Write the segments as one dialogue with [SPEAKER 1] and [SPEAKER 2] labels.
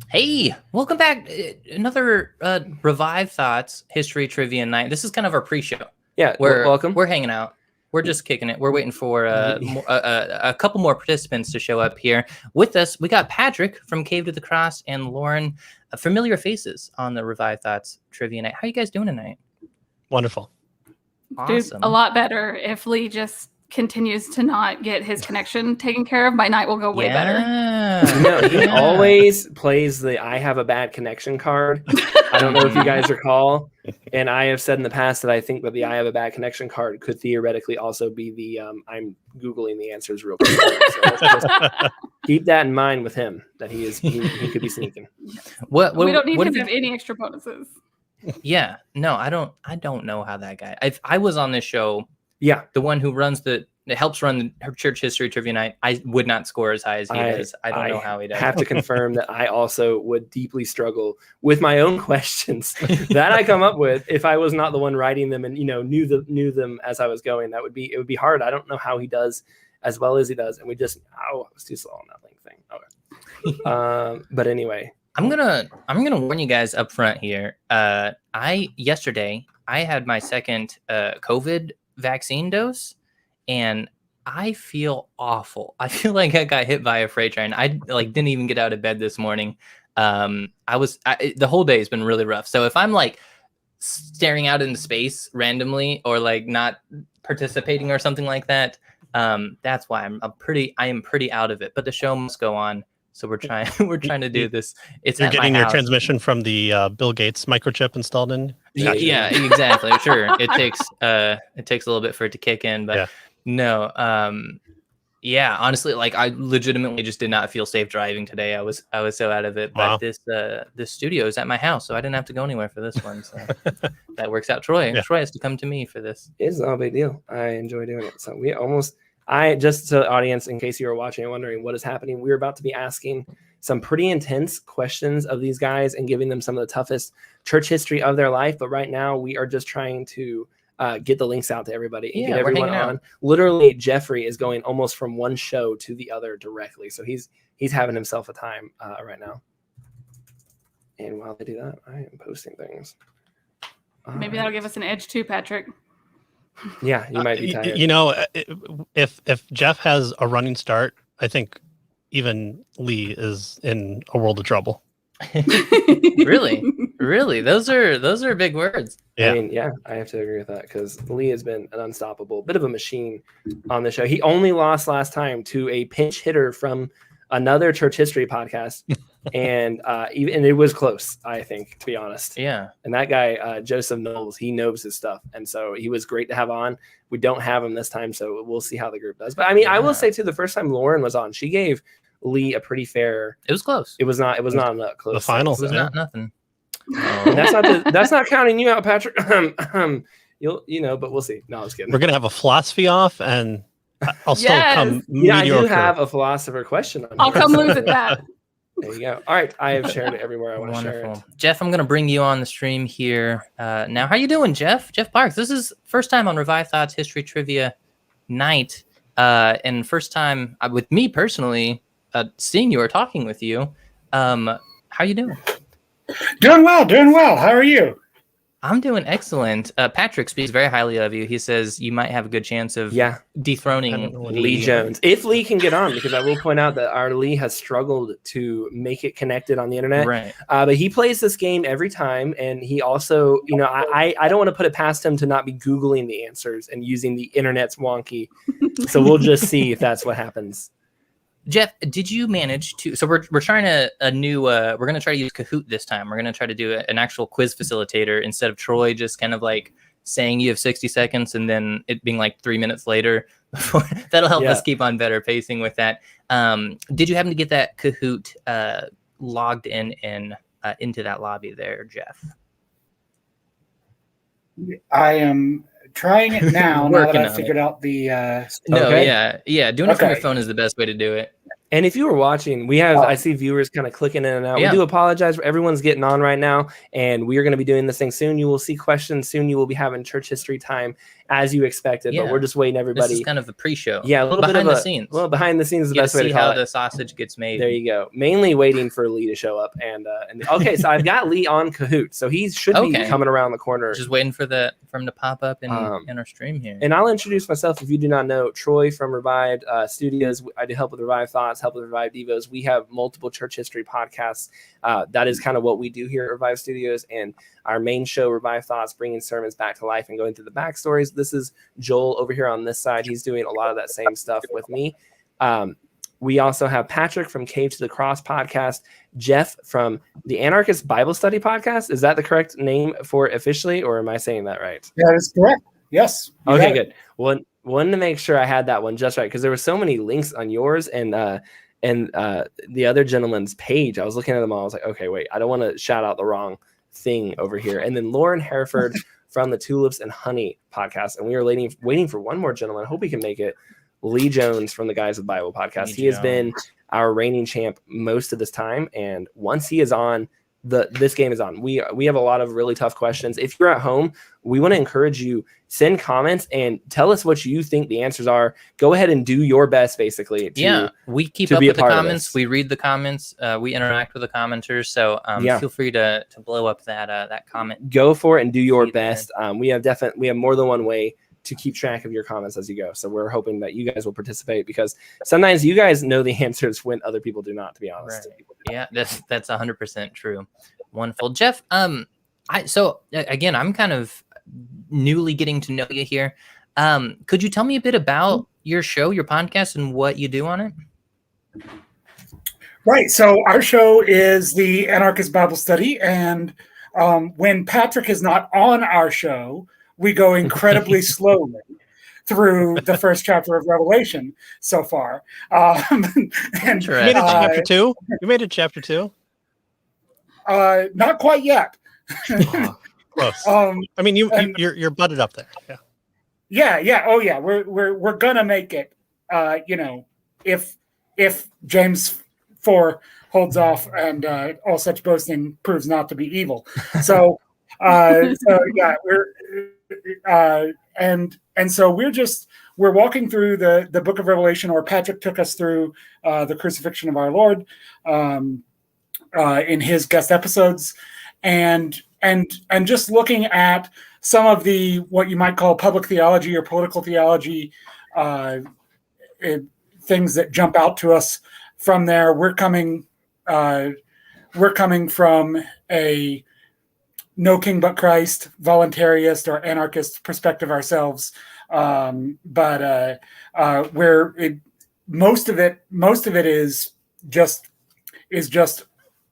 [SPEAKER 1] Hey, welcome back. Another Revive Thoughts History Trivia Night. This is kind of our pre-show.
[SPEAKER 2] Yeah,
[SPEAKER 1] We're
[SPEAKER 2] welcome.
[SPEAKER 1] We're hanging out. We're just kicking it. We're waiting for a couple more participants to show up here. With us, we got Patrick from Cave to the Cross and Lauren, familiar faces on the Revive Thoughts Trivia Night. How are you guys doing tonight?
[SPEAKER 3] Wonderful.
[SPEAKER 1] Awesome.
[SPEAKER 4] Dude, a lot better if Lee just continues to not get his connection taken care of. My night will go way better.
[SPEAKER 2] He always plays the "I have a bad connection" card. I don't know if you guys recall, and I have said in the past that I think that the "I have a bad connection" card could theoretically also be the "I'm googling the answers real quick." So let's just keep that in mind with him, that he could be sneaking.
[SPEAKER 4] We don't need him to have any extra bonuses.
[SPEAKER 1] Yeah, no, I don't know how that guy. I was on this show.
[SPEAKER 2] Yeah,
[SPEAKER 1] the one who helps run the Church History Trivia Night. I would not score as high as he does. I don't know how he does.
[SPEAKER 2] I have to confirm that I also would deeply struggle with my own questions that I come up with if I was not the one writing them and knew them as I was going. It would be hard. I don't know how he does as well as he does, and I was too slow on that link thing. Okay, but anyway.
[SPEAKER 1] I'm gonna warn you guys up front here. Yesterday I had my second COVID vaccine dose, and I feel awful. I feel like I got hit by a freight train. I didn't even get out of bed this morning. The whole day has been really rough. So if I'm like staring out into space randomly or like not participating or something like that, that's why I am pretty out of it. But the show must go on. So we're trying to do this.
[SPEAKER 3] You're getting your transmission from the Bill Gates microchip installed in.
[SPEAKER 1] Yeah, exactly. Sure, it takes a little bit for it to kick in, but no. Honestly, like I legitimately just did not feel safe driving today. I was so out of it. But this studio is at my house, so I didn't have to go anywhere for this one. So that works out. Troy has to come to me for this.
[SPEAKER 2] It's not a big deal. I enjoy doing it. So just to the audience, in case you were watching and wondering what is happening, we're about to be asking some pretty intense questions of these guys and giving them some of the toughest church history of their life. But right now, we are just trying to get the links out to everybody and get everyone on. Literally, Jeffrey is going almost from one show to the other directly. So he's having himself a time right now. And while they do that, I am posting things.
[SPEAKER 4] Maybe that'll give us an edge too, Patrick.
[SPEAKER 2] Yeah, you might be tired.
[SPEAKER 3] If Jeff has a running start, I think even Lee is in a world of trouble.
[SPEAKER 1] Really, those are big words.
[SPEAKER 3] Yeah.
[SPEAKER 2] I mean, I have to agree with that because Lee has been an unstoppable bit of a machine on the show. He only lost last time to a pinch hitter from another church history podcast, and it was close, I think, to be honest.
[SPEAKER 1] Yeah.
[SPEAKER 2] And that guy, Joseph Knowles, he knows his stuff, and so he was great to have on. We don't have him this time, so we'll see how the group does. But I mean, I will say too, the first time Lauren was on, she gave Lee a pretty fair.
[SPEAKER 1] It was close.
[SPEAKER 2] It was not a close.
[SPEAKER 3] The final
[SPEAKER 1] was not nothing.
[SPEAKER 2] And that's not counting you out, Patrick. But we'll see. No, I was kidding.
[SPEAKER 3] We're gonna have a philosophy off, and I'll still come.
[SPEAKER 2] Yeah, I do have a philosopher question.
[SPEAKER 4] I'll come lose at that.
[SPEAKER 2] There you go. All right, I have shared it everywhere I want to share it.
[SPEAKER 1] Jeff, I'm going to bring you on the stream here now. How you doing, Jeff? Jeff Parks. This is first time on Revive Thoughts History Trivia Night, and first time with me personally seeing you or talking with you. How you doing?
[SPEAKER 5] Doing well. How are you?
[SPEAKER 1] I'm doing excellent. Patrick speaks very highly of you. He says you might have a good chance of dethroning
[SPEAKER 2] Lee Jones. If Lee can get on, because I will point out that our Lee has struggled to make it connected on the internet.
[SPEAKER 1] Right.
[SPEAKER 2] But he plays this game every time. And he also, I don't want to put it past him to not be Googling the answers and using the internet's wonky. So we'll just see if that's what happens.
[SPEAKER 1] Jeff, did you manage to? So we're trying we're going to try to use Kahoot this time. We're going to try to do an actual quiz facilitator instead of Troy just kind of like saying you have 60 seconds and then it being like 3 minutes later. That'll help us keep on better pacing with that. Did you happen to get that Kahoot logged in into that lobby there, Jeff?
[SPEAKER 5] I am trying it now. Now that I figured out the.
[SPEAKER 1] Doing it from your phone is the best way to do it.
[SPEAKER 2] And if you were watching, we have, I see viewers kind of clicking in and out.
[SPEAKER 1] Yeah.
[SPEAKER 2] We do apologize for everyone's getting on right now, and we are going to be doing this thing soon. You will see questions soon. You will be having church history time as you expected, but
[SPEAKER 1] Yeah.
[SPEAKER 2] we're just waiting everybody.
[SPEAKER 1] This is kind of a pre-show.
[SPEAKER 2] Yeah, a little bit
[SPEAKER 1] behind
[SPEAKER 2] of
[SPEAKER 1] the
[SPEAKER 2] a
[SPEAKER 1] scenes.
[SPEAKER 2] Well, behind the scenes is the
[SPEAKER 1] You get
[SPEAKER 2] best
[SPEAKER 1] to
[SPEAKER 2] way
[SPEAKER 1] see
[SPEAKER 2] to call
[SPEAKER 1] how
[SPEAKER 2] it.
[SPEAKER 1] the sausage gets made.
[SPEAKER 2] There you go. Mainly waiting for Lee to show up, and okay, so I've got Lee on Kahoot, so he should be
[SPEAKER 1] Okay.
[SPEAKER 2] coming around the corner.
[SPEAKER 1] Just waiting for him to pop up in our stream here.
[SPEAKER 2] And I'll introduce myself if you do not know. Troy from Revived Studios. I do help with Revived Thoughts, help with Revived Devos. We have multiple church history podcasts. That is kind of what we do here at Revived Studios. And our main show, Revived Thoughts, bringing sermons back to life and going through the backstories. This is Joel over here on this side. He's doing a lot of that same stuff with me. We also have Patrick from Cave to the Cross podcast, Jeff from the Anarchist Bible Study podcast. Is that the correct name for it officially, or am I saying that right?
[SPEAKER 5] That is correct. Yes. you
[SPEAKER 2] Okay,
[SPEAKER 5] got it.
[SPEAKER 2] good. Wanted to make sure I had that one just right because there were so many links on yours and the other gentleman's page. I was looking at them all. I was like, okay, wait, I don't want to shout out the wrong thing over here. And then Lauren Hereford from the Tulips and Honey podcast, and we are waiting for one more gentleman. I hope he can make it. Lee Jones from the Guys of Bible podcast. He has been our reigning champ most of this time, and once he is on, this game is on. We have a lot of really tough questions. If you're at home, we want to encourage you, send comments and tell us what you think the answers are. Go ahead and do your best, basically.
[SPEAKER 1] We keep
[SPEAKER 2] to
[SPEAKER 1] up
[SPEAKER 2] be a
[SPEAKER 1] with the
[SPEAKER 2] part of
[SPEAKER 1] comments.
[SPEAKER 2] this.
[SPEAKER 1] We read the comments. We interact with the commenters. So feel free to blow up that comment.
[SPEAKER 2] Go for it and do your
[SPEAKER 1] Feed it
[SPEAKER 2] best. We have more than one way to keep track of your comments as you go. So we're hoping that you guys will participate because sometimes you guys know the answers when other people do not, to be honest.
[SPEAKER 1] Right. Yeah, that's 100% true. Wonderful. Jeff, again, I'm kind of newly getting to know you here. Could you tell me a bit about your show, your podcast, and what you do on it?
[SPEAKER 5] Right. So our show is the Anarchist Bible Study. And when Patrick is not on our show, we go incredibly slowly through the first chapter of Revelation so far.
[SPEAKER 3] You made it chapter 2? You made it chapter 2?
[SPEAKER 5] Not quite yet.
[SPEAKER 3] Close. I mean, you're butted up there. Yeah.
[SPEAKER 5] Yeah. Oh, yeah. We're gonna make it. If James 4 holds off and all such boasting proves not to be evil. So so we're walking through the book of Revelation, or Patrick took us through the crucifixion of our Lord in his guest episodes, and just looking at some of the what you might call public theology or political theology things that jump out to us from there. We're coming from a no king but Christ, voluntarist or anarchist perspective ourselves, but most of it is just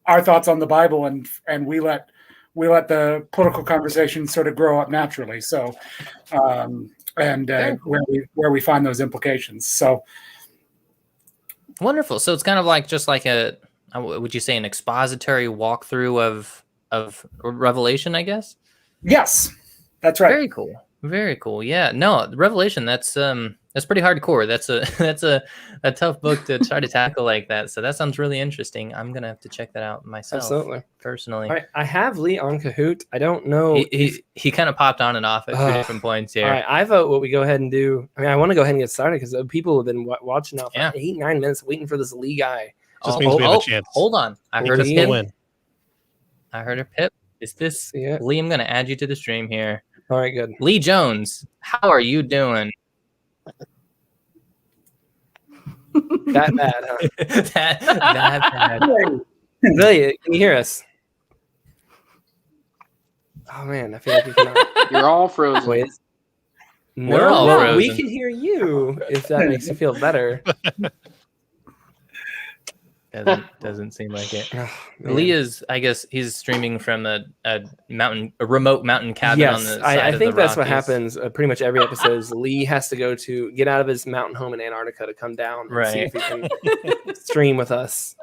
[SPEAKER 5] our thoughts on the Bible, and we let the political conversation sort of grow up naturally. So, where we find those implications. So,
[SPEAKER 1] wonderful. So it's kind of like just like would you say an expository walkthrough of Revelation, I guess?
[SPEAKER 5] Yes, that's right.
[SPEAKER 1] Very cool. Very cool. Yeah. No, Revelation, that's pretty hardcore. That's a tough book to try to tackle like that. So that sounds really interesting. I'm gonna have to check that out myself.
[SPEAKER 2] Absolutely.
[SPEAKER 1] Personally.
[SPEAKER 2] All right, I have Lee on Kahoot. I don't know.
[SPEAKER 1] He kind of popped on and off at 2 different points here.
[SPEAKER 2] All right, I vote what we go ahead and do. I mean, I want to go ahead and get started because people have been watching now for 8-9 minutes waiting for this Lee guy.
[SPEAKER 3] Just means we have a chance.
[SPEAKER 1] Hold on. I heard a
[SPEAKER 3] Still win.
[SPEAKER 1] pip. I heard a pip. Is this
[SPEAKER 2] Yeah.
[SPEAKER 1] Lee? I'm gonna add you to the stream here.
[SPEAKER 2] All right, good.
[SPEAKER 1] Lee Jones, how are you doing?
[SPEAKER 2] That bad, huh?
[SPEAKER 1] that bad.
[SPEAKER 2] Really? Can you hear us? Oh man, I feel like we cannot.
[SPEAKER 6] You're all frozen.
[SPEAKER 2] Wait.
[SPEAKER 1] We're all
[SPEAKER 2] No, we
[SPEAKER 1] frozen.
[SPEAKER 2] can hear you. If that makes you feel better.
[SPEAKER 1] Doesn't seem like it.
[SPEAKER 2] Oh, man.
[SPEAKER 1] Lee is, I guess, he's streaming from a remote mountain cabin on
[SPEAKER 2] Yes,
[SPEAKER 1] the side
[SPEAKER 2] I
[SPEAKER 1] of
[SPEAKER 2] think
[SPEAKER 1] the
[SPEAKER 2] that's what
[SPEAKER 1] Rockies.
[SPEAKER 2] happens. Pretty much every episode is Lee has to get out of his mountain home in Antarctica to come down and see
[SPEAKER 1] Right.
[SPEAKER 2] if he can stream with us.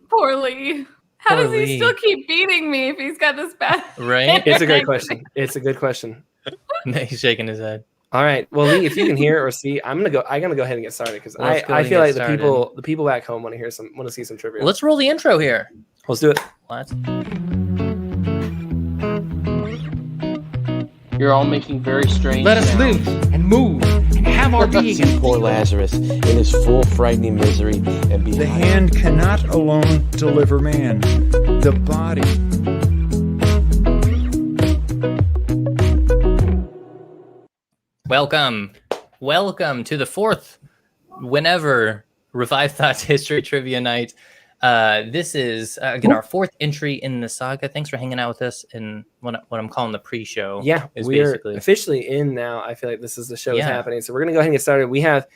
[SPEAKER 4] Poor Lee. How
[SPEAKER 1] Poor
[SPEAKER 4] does he
[SPEAKER 1] Lee.
[SPEAKER 4] still keep beating me if he's got this bad?
[SPEAKER 1] Right?
[SPEAKER 2] It's a great question. It's a good question.
[SPEAKER 1] He's shaking his head.
[SPEAKER 2] All right. Well, Lee, if you can hear or see, I'm gonna go ahead and get started because
[SPEAKER 1] Let's go
[SPEAKER 2] I
[SPEAKER 1] ahead and
[SPEAKER 2] feel
[SPEAKER 1] get
[SPEAKER 2] like
[SPEAKER 1] started.
[SPEAKER 2] the people back home want to see some trivia.
[SPEAKER 1] Let's roll the intro here.
[SPEAKER 2] Let's do it.
[SPEAKER 1] Let's.
[SPEAKER 6] You're all making very strange
[SPEAKER 7] Let us
[SPEAKER 6] sounds.
[SPEAKER 7] live and move and have our being.
[SPEAKER 8] See poor Lazarus in his full frightening misery and be
[SPEAKER 7] The hand cannot alone deliver man. The body.
[SPEAKER 1] Welcome to the fourth whenever Revive Thoughts History Trivia Night. This is again our fourth entry in the saga. Thanks for hanging out with us in what I'm calling the pre-show.
[SPEAKER 2] Yeah,
[SPEAKER 1] is
[SPEAKER 2] we're
[SPEAKER 1] basically
[SPEAKER 2] officially in now. I feel like this is the show is
[SPEAKER 1] Yeah.
[SPEAKER 2] happening. So we're gonna go ahead and get started. We have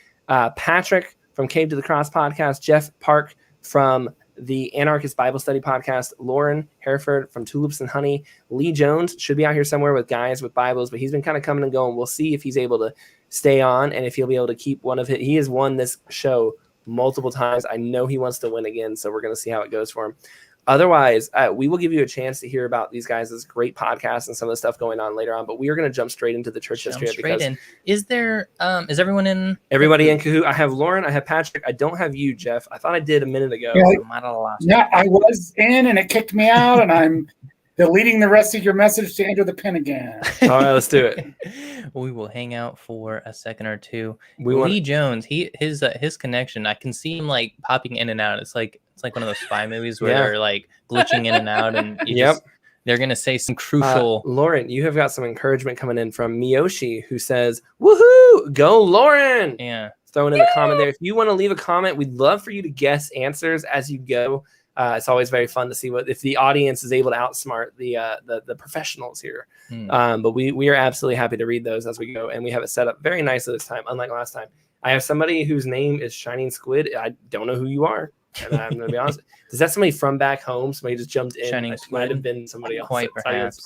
[SPEAKER 2] Patrick from Cave to the Cross podcast, Jeff Park from the Anarchist Bible Study podcast, Lauren Hereford from Tulips and Honey, Lee Jones should be out here somewhere with guys with Bibles, but he's been kind of coming and going. We'll see if he's able to stay on and if he'll be able to keep one of his. He has won this show multiple times. I know he wants to win again, so we're going to see how it goes for him. Otherwise, we will give you a chance to hear about these guys' great podcasts and some of the stuff going on later on, but we are going to jump straight into the church history because
[SPEAKER 1] Is there is everyone in?
[SPEAKER 2] everybody in Kahoot. I have Lauren, I have Patrick, I don't have you, Jeff. I thought I did a minute ago.
[SPEAKER 5] Yeah.
[SPEAKER 1] I might have lost.
[SPEAKER 5] Yeah, I was in and it kicked me out, and I'm deleting the rest of your message to enter the pin again.
[SPEAKER 2] All right, let's do it.
[SPEAKER 1] We will hang out for a second or two.
[SPEAKER 2] We want
[SPEAKER 1] Lee Jones, his connection, I can see him like popping in and out. It's like one of those spy movies where
[SPEAKER 2] Yeah.
[SPEAKER 1] they're like glitching in and out, and they're gonna say some crucial.
[SPEAKER 2] Lauren, you have got some encouragement coming in from Miyoshi, who says, "Woohoo, go Lauren!"
[SPEAKER 1] Yeah,
[SPEAKER 2] Throwing in a comment there. If you want to leave a comment, we'd love for you to guess answers as you go. It's always very fun to see if the audience is able to outsmart the professionals here. But we are absolutely happy to read those as we go, and we have it set up very nicely this time, unlike last time. I have somebody whose name is Shining Squid. I don't know who you are, and I'm going to be honest. Is that somebody from back home? Somebody just jumped in.
[SPEAKER 1] Shining
[SPEAKER 2] It
[SPEAKER 1] Squid?
[SPEAKER 2] might have been somebody else.
[SPEAKER 1] quite
[SPEAKER 2] Sorry,
[SPEAKER 1] perhaps.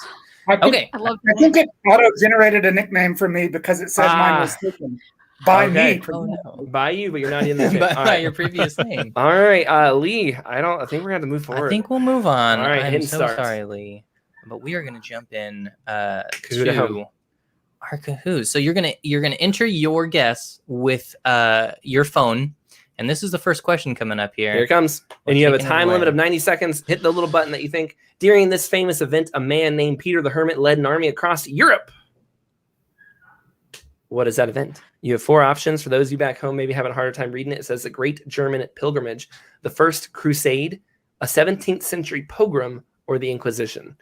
[SPEAKER 5] Okay.
[SPEAKER 4] I love
[SPEAKER 5] I think it auto-generated a nickname for me because it said mine was taken by
[SPEAKER 2] Okay.
[SPEAKER 5] me.
[SPEAKER 1] Oh no,
[SPEAKER 2] by you, but you're not in the
[SPEAKER 1] by,
[SPEAKER 2] All
[SPEAKER 1] by
[SPEAKER 2] right.
[SPEAKER 1] your previous name.
[SPEAKER 2] All right, Lee. I think we're gonna have to move forward.
[SPEAKER 1] I think we'll move on.
[SPEAKER 2] All right,
[SPEAKER 1] I'm
[SPEAKER 2] hitting
[SPEAKER 1] so
[SPEAKER 2] start.
[SPEAKER 1] sorry, Lee, but we are gonna jump in
[SPEAKER 2] Kahoot at
[SPEAKER 1] to
[SPEAKER 2] home.
[SPEAKER 1] our Kahoot. So you're gonna enter your guess with your phone, and this is the first question coming up
[SPEAKER 2] Here
[SPEAKER 1] here.
[SPEAKER 2] it comes.
[SPEAKER 1] We're
[SPEAKER 2] And you have a
[SPEAKER 1] taking it
[SPEAKER 2] time
[SPEAKER 1] away.
[SPEAKER 2] limit of 90 seconds. Hit the little button that you think. During this famous event, a man named Peter the Hermit led an army across Europe. What is that event? You have four options. For those of you back home maybe having a harder time reading it, it says the Great German Pilgrimage, the First Crusade, a 17th century pogrom, or the Inquisition.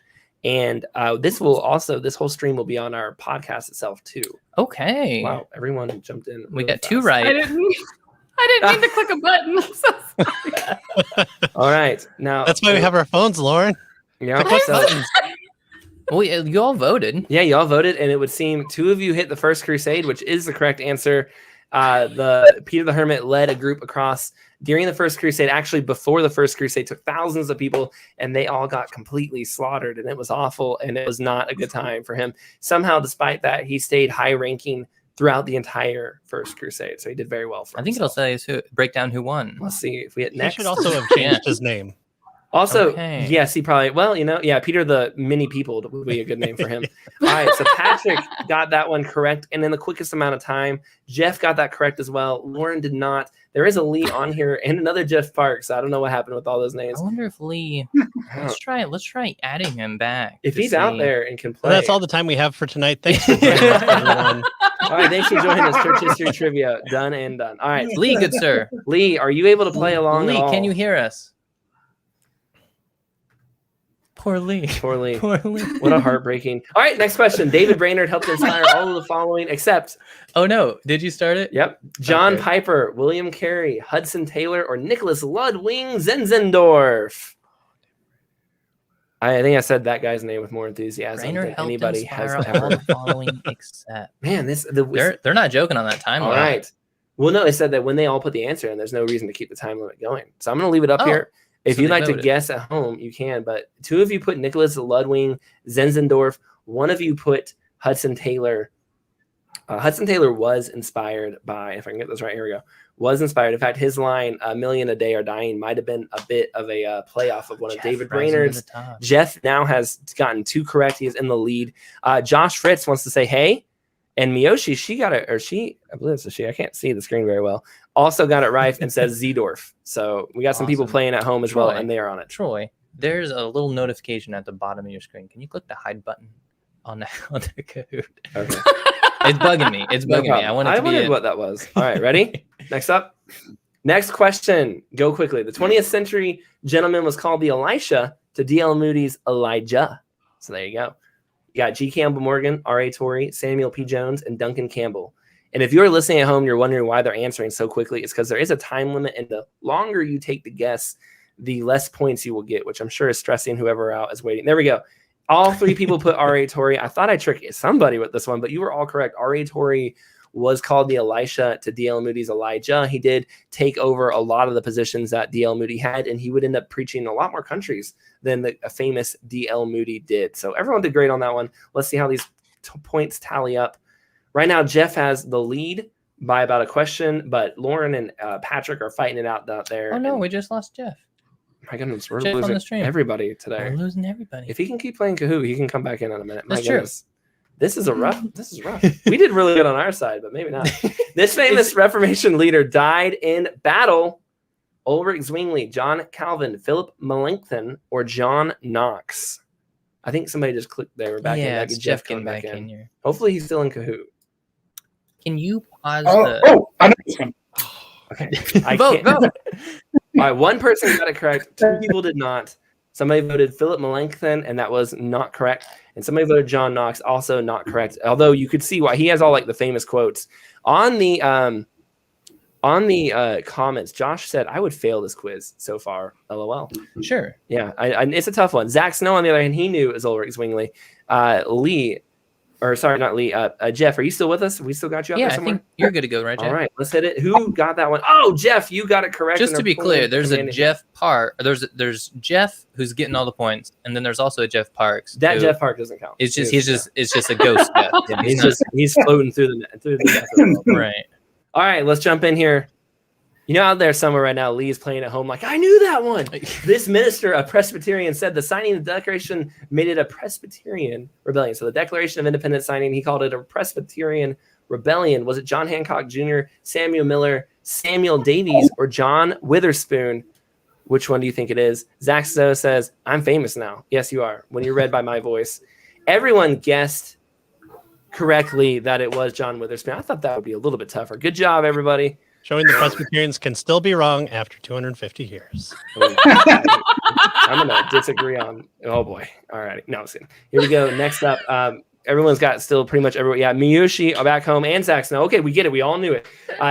[SPEAKER 2] And this whole stream will be on our podcast itself too.
[SPEAKER 1] Okay.
[SPEAKER 2] Wow, everyone jumped in.
[SPEAKER 1] We
[SPEAKER 2] really
[SPEAKER 1] got two
[SPEAKER 2] fast.
[SPEAKER 1] right.
[SPEAKER 4] I didn't mean to click a button. I'm so sorry.
[SPEAKER 2] All right, now
[SPEAKER 3] That's why we have our phones, Lauren.
[SPEAKER 2] yeah.
[SPEAKER 3] Click
[SPEAKER 2] so-
[SPEAKER 3] buttons.
[SPEAKER 1] Well, you all voted.
[SPEAKER 2] Yeah, y'all voted, and it would seem two of you hit the First Crusade, which is the correct answer. The Peter the Hermit led a group across during the First Crusade. Actually, before the First Crusade, took thousands of people, and they all got completely slaughtered, and it was awful, and it was not a good time for him. Somehow, despite that, he stayed high-ranking throughout the entire First Crusade, so he did very well for
[SPEAKER 1] I think
[SPEAKER 2] himself.
[SPEAKER 1] it'll say break down who won.
[SPEAKER 2] Let's see if we hit
[SPEAKER 3] He
[SPEAKER 2] next.
[SPEAKER 3] should also have changed
[SPEAKER 1] Yeah.
[SPEAKER 3] his name.
[SPEAKER 2] Also,
[SPEAKER 1] Okay.
[SPEAKER 2] yes, he probably, Peter the Mini People would be a good name for him. All right, so Patrick got that one correct, and in the quickest amount of time. Jeff got that correct as well. Lauren did not. There is a Lee on here and another Jeff Park, so I don't know what happened with all those names.
[SPEAKER 1] I wonder if Lee. Let's try adding him back.
[SPEAKER 2] If
[SPEAKER 1] to
[SPEAKER 2] he's out
[SPEAKER 1] see.
[SPEAKER 2] there and can play.
[SPEAKER 3] Well, that's all the time we have for tonight. Thanks for joining us, everyone.
[SPEAKER 2] All right, thanks for joining us. Church History Trivia. Done and done. All right,
[SPEAKER 1] Lee, good sir.
[SPEAKER 2] Lee, are you able to play along
[SPEAKER 1] Lee,
[SPEAKER 2] at all?
[SPEAKER 1] can you hear us? Poor Lee.
[SPEAKER 2] Poor Lee.
[SPEAKER 1] Poor Lee.
[SPEAKER 2] What a heartbreaking. All right, next question. David Brainerd helped inspire all of the following except
[SPEAKER 1] Oh no! Did you start it?
[SPEAKER 2] Yep. John
[SPEAKER 1] Okay.
[SPEAKER 2] Piper, William Carey, Hudson Taylor, or Nicholas Ludwig Zinzendorf. I think I said that guy's name with more enthusiasm
[SPEAKER 1] Brainerd
[SPEAKER 2] than
[SPEAKER 1] helped
[SPEAKER 2] anybody has
[SPEAKER 1] inspire all
[SPEAKER 2] ever.
[SPEAKER 1] the following except.
[SPEAKER 2] Man,
[SPEAKER 1] They're not joking on that timeline.
[SPEAKER 2] all right. Well, no, it said that when they all put the answer in, there's no reason to keep the time limit going. So I'm going to leave it up
[SPEAKER 1] Oh,
[SPEAKER 2] here. If
[SPEAKER 1] so
[SPEAKER 2] you'd
[SPEAKER 1] they
[SPEAKER 2] like to
[SPEAKER 1] voted.
[SPEAKER 2] guess at home, you can. But two of you put Nicholas Ludwig Zinzendorf. One of you put Hudson Taylor. Hudson Taylor was inspired by, if I can get this right, here we go, was inspired. In fact, his line, "A million a day are dying," might have been a bit of a playoff of one of
[SPEAKER 1] Jeff
[SPEAKER 2] David
[SPEAKER 1] rising to
[SPEAKER 2] Brainerd's.
[SPEAKER 1] the top.
[SPEAKER 2] Jeff now has gotten two correct. He is in the lead. Josh Fritz wants to say hey. And Miyoshi, she got it, or I believe it's a she. I can't see the screen very well. Also got it right and says Zdorf. So we got some people
[SPEAKER 1] Awesome.
[SPEAKER 2] playing at home as well,
[SPEAKER 1] Troy.
[SPEAKER 2] and they are on it.
[SPEAKER 1] Troy, there's a little notification at the bottom of your screen. Can you click the hide button on the Kahoot?
[SPEAKER 2] Okay.
[SPEAKER 1] It's bugging me. It's
[SPEAKER 2] No
[SPEAKER 1] bugging me. I
[SPEAKER 2] problem.
[SPEAKER 1] want it to be
[SPEAKER 2] wondered
[SPEAKER 1] a-
[SPEAKER 2] what that was. All right, ready? Next up. Next question. Go quickly. The 20th century gentleman was called the Elisha to D.L. Moody's Elijah. So there you go. You got G. Campbell Morgan, R.A. Torrey, Samuel P. Jones, and Duncan Campbell. And if you're listening at home, you're wondering why they're answering so quickly. It's because there is a time limit, and the longer you take the guess, the less points you will get, which I'm sure is stressing whoever out is waiting. There we go. All three people put R.A. Torrey. I thought I tricked somebody with this one, but you were all correct. R.A. Torrey was called the Elisha to D.L. Moody's Elijah. He did take over a lot of the positions that D.L. Moody had, and he would end up preaching in a lot more countries than a famous D.L. Moody did. So everyone did great on that one. Let's see how these points tally up. Right now, Jeff has the lead by about a question, but Lauren and Patrick are fighting it out there.
[SPEAKER 1] Oh no,
[SPEAKER 2] And
[SPEAKER 1] we just lost Jeff.
[SPEAKER 2] my goodness, we're
[SPEAKER 1] Jeff on the
[SPEAKER 2] losing
[SPEAKER 1] stream.
[SPEAKER 2] everybody
[SPEAKER 1] We're
[SPEAKER 2] today.
[SPEAKER 1] losing everybody.
[SPEAKER 2] If he can keep playing Kahoot, he can come back in a minute. My
[SPEAKER 1] That's true.
[SPEAKER 2] goodness. This is rough. We did really good on our side, but maybe not. This famous Reformation leader died in battle. Ulrich Zwingli, John Calvin, Philip Melanchthon, or John Knox. I think somebody just clicked there. We're back in.
[SPEAKER 1] yeah,
[SPEAKER 2] That
[SPEAKER 1] it's
[SPEAKER 2] could
[SPEAKER 1] Jeff
[SPEAKER 2] come
[SPEAKER 1] getting back in here.
[SPEAKER 2] Hopefully he's still in Kahoot.
[SPEAKER 1] Can you pause
[SPEAKER 5] Oh,
[SPEAKER 1] the
[SPEAKER 5] I know this one.
[SPEAKER 2] Okay. I
[SPEAKER 1] vote?
[SPEAKER 2] can't. All right, one person got it correct. Two people did not. Somebody voted Philip Melanchthon, and that was not correct. And somebody voted John Knox, also not correct. Although you could see why he has all like the famous quotes on the comments. Josh said, "I would fail this quiz so far." LOL.
[SPEAKER 1] Sure.
[SPEAKER 2] Yeah, it's a tough one. Zach Snow, on the other hand, he knew it was Ulrich Zwingli. Jeff, are you still with us? We still got you up
[SPEAKER 1] Yeah,
[SPEAKER 2] there
[SPEAKER 1] I
[SPEAKER 2] somewhere?
[SPEAKER 1] think you're good to go, right, Jeff?
[SPEAKER 2] All right, let's hit it. Who got that one? Oh, Jeff, you got it correct.
[SPEAKER 1] Just
[SPEAKER 2] and
[SPEAKER 1] to be
[SPEAKER 2] they're
[SPEAKER 1] clear,
[SPEAKER 2] pulling
[SPEAKER 1] there's a
[SPEAKER 2] command-
[SPEAKER 1] Jeff Park. There's Jeff who's getting all the points, and then there's also a Jeff Parks.
[SPEAKER 2] That
[SPEAKER 1] who-
[SPEAKER 2] Jeff Park doesn't count.
[SPEAKER 1] It's just it's just a ghost Jeff.
[SPEAKER 2] Yeah,
[SPEAKER 1] He's not-
[SPEAKER 2] he's floating through the
[SPEAKER 1] right.
[SPEAKER 2] All right, let's jump in here. You know, out there somewhere right now, Lee's playing at home like, I knew that one. This minister, a Presbyterian, said the signing of the Declaration made it a Presbyterian rebellion. So the Declaration of Independence signing, he called it a Presbyterian rebellion. Was it John Hancock Jr., Samuel Miller, Samuel Davies, or John Witherspoon? Which one do you think it is? Zach Stowe says, I'm famous now. Yes, you are, when you're read by my voice. Everyone guessed correctly that it was John Witherspoon. I thought that would be a little bit tougher. Good job, everybody.
[SPEAKER 3] Showing the Presbyterians can still be wrong after 250 years.
[SPEAKER 2] I'm gonna disagree on. Oh boy! All right, no, I'm just kidding. Here we go. Next up, everyone's got still pretty much everyone. Yeah, Miyoshi back home and Saxon. Okay, we get it. We all knew it.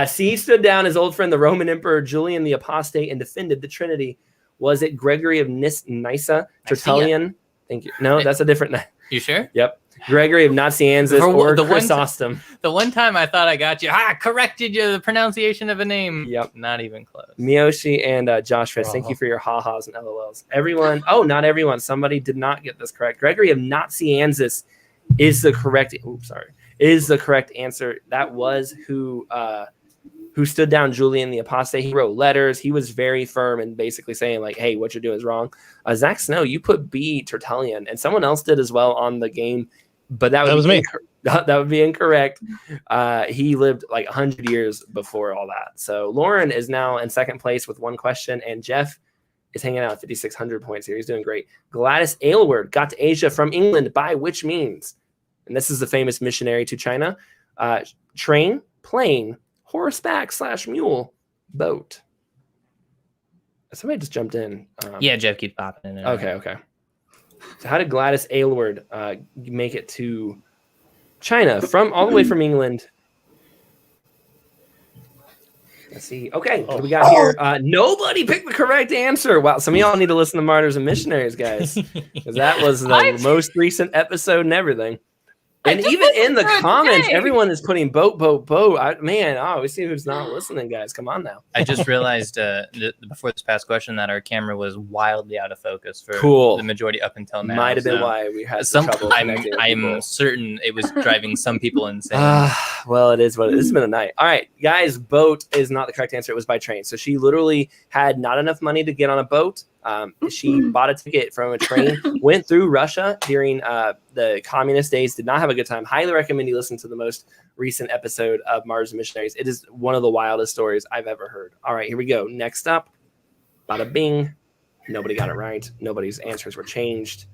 [SPEAKER 2] C stood down his old friend, the Roman Emperor Julian the Apostate, and defended the Trinity. Was it Gregory of Nyssa, Tertullian? Thank you. No, that's a different.
[SPEAKER 1] You sure?
[SPEAKER 2] Yep. Gregory of Nazianzus or
[SPEAKER 1] The one-
[SPEAKER 2] Chrysostom.
[SPEAKER 1] The one time I thought I got you, corrected you the pronunciation of a name.
[SPEAKER 2] Yep.
[SPEAKER 1] Not even close.
[SPEAKER 2] Miyoshi and Josh Fritz, thank you for your ha-has and LOLs. Everyone, not everyone. Somebody did not get this correct. Gregory of Nazianzus is the correct. Is the correct answer. That was who stood down Julian the Apostate. He wrote letters. He was very firm and basically saying like, "Hey, what you're doing is wrong." Zach Snow, you put B Tertullian, and someone else did as well on the game, but that
[SPEAKER 3] was me.
[SPEAKER 2] That would be incorrect. He lived like 100 years before all that. So Lauren is now in second place with one question, and Jeff is hanging out at 5,600 points here. He's doing great. Gladys Aylward got to Asia from England by which means? And this is the famous missionary to China. Train, plane, horseback / mule, boat. Somebody just jumped in.
[SPEAKER 1] Yeah, Jeff keeps popping in. And out.
[SPEAKER 2] Okay. So how did Gladys Aylward make it to China from all the way from England? Let's see. Okay, what do we got here? Nobody picked the correct answer. Wow, some of y'all need to listen to Martyrs and Missionaries, guys, because that was the most recent episode and everything. And even in the comments, everyone is putting boat. We see who's not listening, guys. Come on now.
[SPEAKER 1] I just realized before this past question that our camera was wildly out of focus for
[SPEAKER 2] Cool.
[SPEAKER 1] the majority up until now.
[SPEAKER 2] Might have been
[SPEAKER 1] so
[SPEAKER 2] why we had some trouble connecting with people.
[SPEAKER 1] I'm certain it was driving some people insane.
[SPEAKER 2] Well, it is what it is. It's been a night. All right, guys, boat is not the correct answer. It was by train. So she literally had not enough money to get on a boat. She bought a ticket from a train, went through Russia during the communist days, did not have a good time. Highly recommend you listen to the most recent episode of Mars Missionaries. It is one of the wildest stories I've ever heard. All right, here we go. Next up, bada bing. Nobody got it right. Nobody's answers were changed.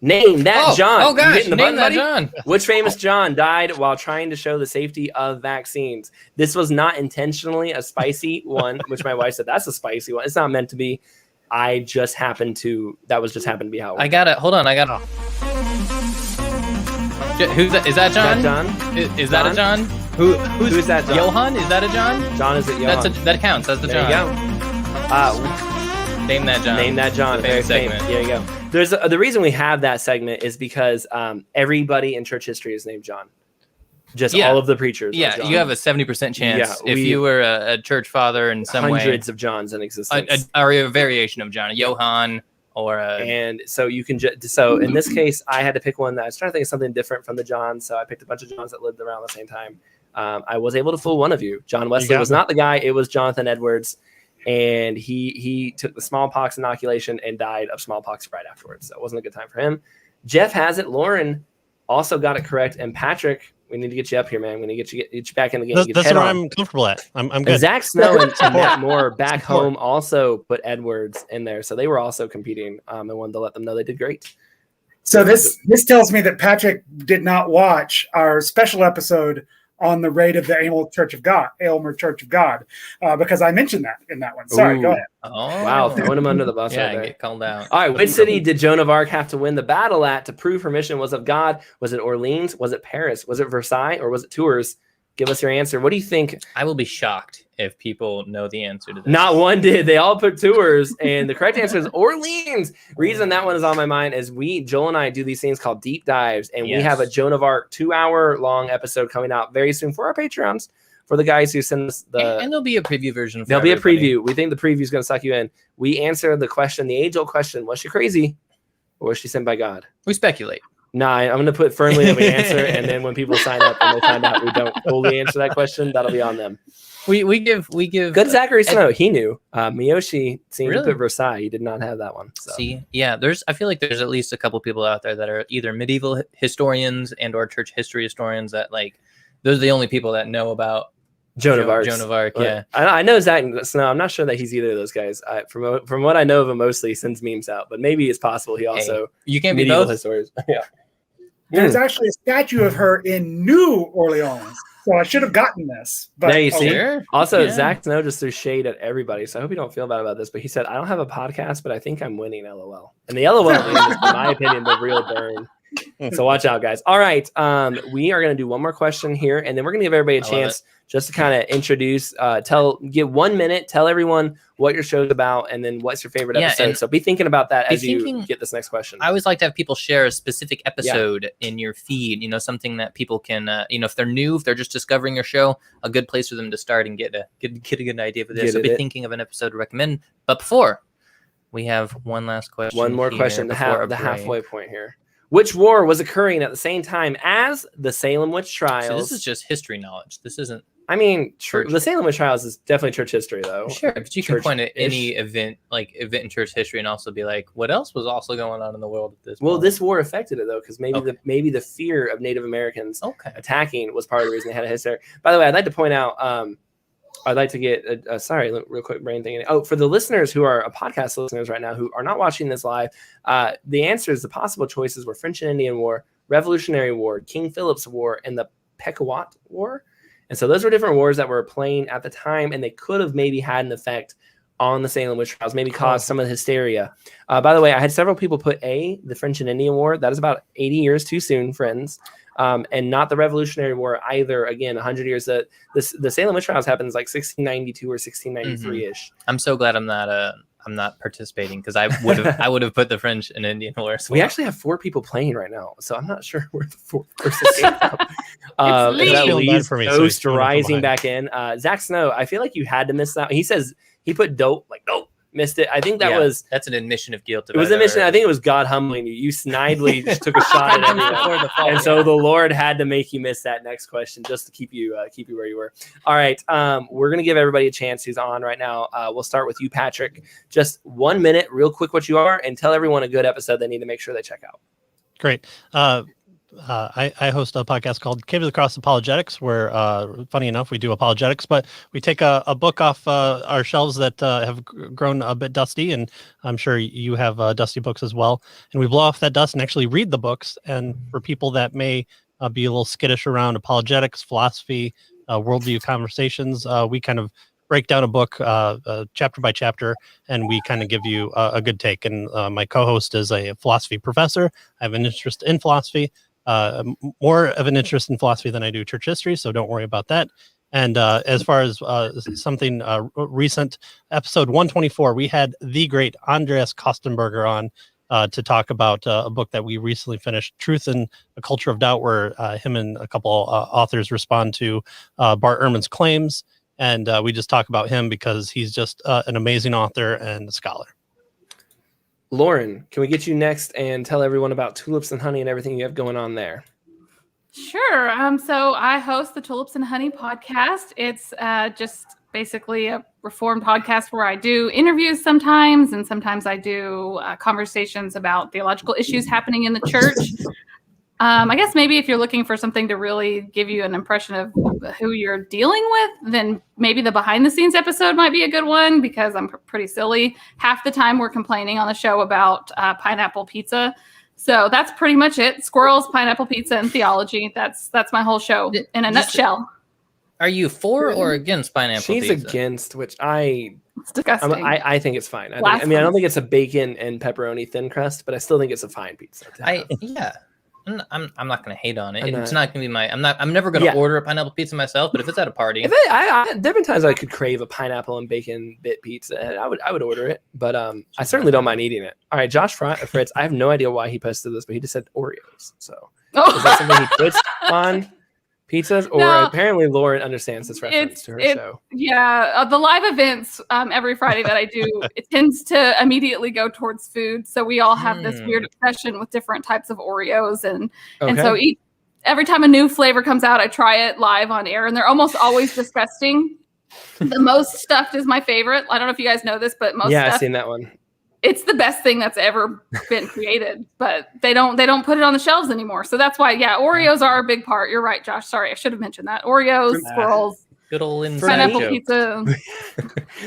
[SPEAKER 2] Name that John.
[SPEAKER 1] Oh gosh,
[SPEAKER 2] name
[SPEAKER 1] name that John.
[SPEAKER 2] Which famous John died while trying to show the safety of vaccines? This was not intentionally a spicy one, which my wife said that's a spicy one. It's not meant to be. That just happened to be how it
[SPEAKER 1] I got it. Hold on, I got it. Who's that? Is that John?
[SPEAKER 2] Is that John?
[SPEAKER 1] Is that a John? Who's
[SPEAKER 2] that John?
[SPEAKER 1] Johan? Is that a John?
[SPEAKER 2] John is it Johan?
[SPEAKER 1] That counts. That's the
[SPEAKER 2] there
[SPEAKER 1] John.
[SPEAKER 2] You go.
[SPEAKER 1] Name that John.
[SPEAKER 2] Name that John. Very
[SPEAKER 1] segment.
[SPEAKER 2] There you go. There's the reason we have that segment is because everybody in church history is named John. Just all of the preachers.
[SPEAKER 1] Yeah, you have a 70% chance if you were a church father in some
[SPEAKER 2] hundreds
[SPEAKER 1] way.
[SPEAKER 2] of Johns in existence.
[SPEAKER 1] Or a variation of John, a Johann, or
[SPEAKER 2] and so you can so in this case, I had to pick one that I was trying to think of something different from the Johns. So I picked a bunch of Johns that lived around the same time. I was able to fool one of you. John Wesley was not the guy. It was Jonathan Edwards. And he took the smallpox inoculation and died of smallpox right afterwards. So it wasn't a good time for him. Jeff has it. Lauren also got it correct. And Patrick, we need to get you up here, man. We need to get you back in the game.
[SPEAKER 3] That's where I'm comfortable at. I'm good.
[SPEAKER 2] And Zach Snow and Matt Moore back home also put Edwards in there. So they were also competing and wanted to let them know they did great.
[SPEAKER 5] So this tells me that Patrick did not watch our special episode on the raid of the Aylmer Church of God, because I mentioned that in that one. Sorry, go ahead.
[SPEAKER 1] Oh,
[SPEAKER 2] wow, throwing him under the bus right there.
[SPEAKER 1] Get called out.
[SPEAKER 2] All right, which city did Joan of Arc have to win the battle at to prove her mission was of God? Was it Orleans? Was it Paris? Was it Versailles? Or was it Tours? Give us your answer. What do you think?
[SPEAKER 1] I will be shocked if people know the answer to this.
[SPEAKER 2] Not one did. They all put Tours, and the correct answer is Orleans. Reason that one is on my mind is Joel and I do these things called deep dives, and we have a Joan of Arc 2-hour-long episode coming out very soon for our Patreons, for the guys who send us
[SPEAKER 1] and there'll be a preview version.
[SPEAKER 2] There'll be a preview. We think the preview is going to suck you in. We answer the question, the age-old question: was she crazy, or was she sent by God?
[SPEAKER 1] We speculate.
[SPEAKER 2] Nah, I'm going to put firmly that we answer, and then when people sign up and they find out we don't fully answer that question, that'll be on them.
[SPEAKER 1] We give
[SPEAKER 2] good Zachary Snow. He knew. Miyoshi seemed to put Versailles. He did not have that one. So.
[SPEAKER 1] See, yeah, I feel like there's at least a couple people out there that are either medieval historians and or church history historians that those are the only people that know about
[SPEAKER 2] Joan of Arc.
[SPEAKER 1] Yeah.
[SPEAKER 2] I know Zach Snow. I'm not sure that he's either of those guys. From what I know of him, mostly he sends memes out, but maybe it's possible he also
[SPEAKER 1] you can't be both
[SPEAKER 2] historians. Yeah.
[SPEAKER 5] There's actually a statue of her in New Orleans. So I should have gotten this. But
[SPEAKER 2] there you see.
[SPEAKER 1] Sure.
[SPEAKER 2] Also, Zach Snow just threw shade at everybody. So I hope you don't feel bad about this. But he said, I don't have a podcast, but I think I'm winning, LOL. And the LOL is, in my opinion, the real burn. So watch out, guys. All right. We are going to do one more question here, and then we're going to give everybody a chance just to kind of introduce, give 1 minute, tell everyone what your show's about, and then what's your favorite episode. So be thinking about that as you get this next question.
[SPEAKER 1] I always like to have people share a specific episode in your feed, something that people can, if they're new, if they're just discovering your show, a good place for them to start and get a good idea for this. So be thinking of an episode to recommend. But before, we have one last question.
[SPEAKER 2] One more question, the halfway point here. Which war was occurring at the same time as the Salem witch trials?
[SPEAKER 1] So this is just history knowledge. This isn't.
[SPEAKER 2] I mean, the Salem witch trials is definitely church history, though.
[SPEAKER 1] Sure, but you can point at any event in church history and also be like, what else was also going on in the world at this moment?
[SPEAKER 2] This war affected it, though, because maybe the fear of Native Americans attacking was part of the reason they had a history. By the way, I'd like to point out, I'd like to get sorry, real quick brain thing. Oh, for the listeners who are podcast listeners right now who are not watching this live, the answers, the possible choices were French and Indian War, Revolutionary War, King Philip's War, and the Pequot War. And so those were different wars that were playing at the time, and they could have maybe had an effect on the Salem witch trials, maybe caused some of the hysteria. By the way, I had several people put the French and Indian War. That is about 80 years too soon, friends. And not the Revolutionary War either. Again, 100 years. The Salem witch trials happens like 1692 or 1693 ish.
[SPEAKER 1] I'm so glad I'm not participating because I would have put the French and Indian War.
[SPEAKER 2] We actually have 4 people playing right now, so I'm not sure where the 4th person came from. That leads Ghost rising back in. Zach Snow, I feel like you had to miss that. He says he put dope, like dope. missed it. I think
[SPEAKER 1] that's an admission of guilt.
[SPEAKER 2] It was an admission. I think it was God humbling you. You snidely just took a shot at everyone. And so the Lord had to make you miss that next question just to keep you where you were. All right. We're going to give everybody a chance who's on right now. We'll start with you, Patrick. Just 1 minute, real quick, what you are, and tell everyone a good episode they need to make sure they check out.
[SPEAKER 3] Great. I host a podcast called Cave of the Cross Apologetics, where, funny enough, we do apologetics, but we take a book off our shelves that have grown a bit dusty, and I'm sure you have dusty books as well. And we blow off that dust and actually read the books. And for people that may be a little skittish around apologetics, philosophy, worldview conversations, we kind of break down a book chapter by chapter, and we kind of give you a good take. And my co-host is a philosophy professor. I have an interest in philosophy. More of an interest in philosophy than I do church history, so don't worry about that. And as far as something recent, episode 124, we had the great Andreas Kostenberger on to talk about a book that we recently finished, Truth in a Culture of Doubt, where him and a couple authors respond to Bart Ehrman's claims. And we just talk about him because he's just an amazing author and a scholar.
[SPEAKER 2] Lauren, can we get you next and tell everyone about Tulips and Honey and everything you have going on there?
[SPEAKER 4] Sure. So I host the Tulips and Honey podcast. It's just basically a Reformed podcast where I do interviews sometimes, and sometimes I do conversations about theological issues happening in the church. I guess maybe if you're looking for something to really give you an impression of who you're dealing with, then maybe the behind the scenes episode might be a good one, because I'm pretty silly. Half the time we're complaining on the show about pineapple pizza. So that's pretty much it. Squirrels, pineapple pizza, and theology. That's my whole show in a nutshell.
[SPEAKER 1] Are you for or against pineapple
[SPEAKER 2] She's
[SPEAKER 1] pizza?
[SPEAKER 2] against, which
[SPEAKER 4] it's disgusting.
[SPEAKER 2] I think it's fine. I don't think it's a bacon and pepperoni thin crust, but I still think it's a fine pizza.
[SPEAKER 1] I'm not going to hate on it. It's not going to be I'm never going to order a pineapple pizza myself, but if it's at a party.
[SPEAKER 2] There have been times I could crave a pineapple and bacon bit pizza, and I would order it, but I certainly don't mind eating it. All right, Josh Fritz, I have no idea why he posted this, but he just said Oreos. So is that something he puts on pizzas? Or apparently Lauren understands this reference to her show.
[SPEAKER 4] Yeah, the live events every Friday that I do, it tends to immediately go towards food. So we all have this weird obsession with different types of Oreos, and so every time a new flavor comes out, I try it live on air, and they're almost always disgusting. The most stuffed is my favorite. I don't know if you guys know this, but
[SPEAKER 2] I've seen that one.
[SPEAKER 4] It's the best thing that's ever been created, but they don't put it on the shelves anymore. So that's why, Oreos are a big part. You're right, Josh. Sorry, I should have mentioned that. Oreos, squirrels,
[SPEAKER 1] good old
[SPEAKER 4] pineapple pizza.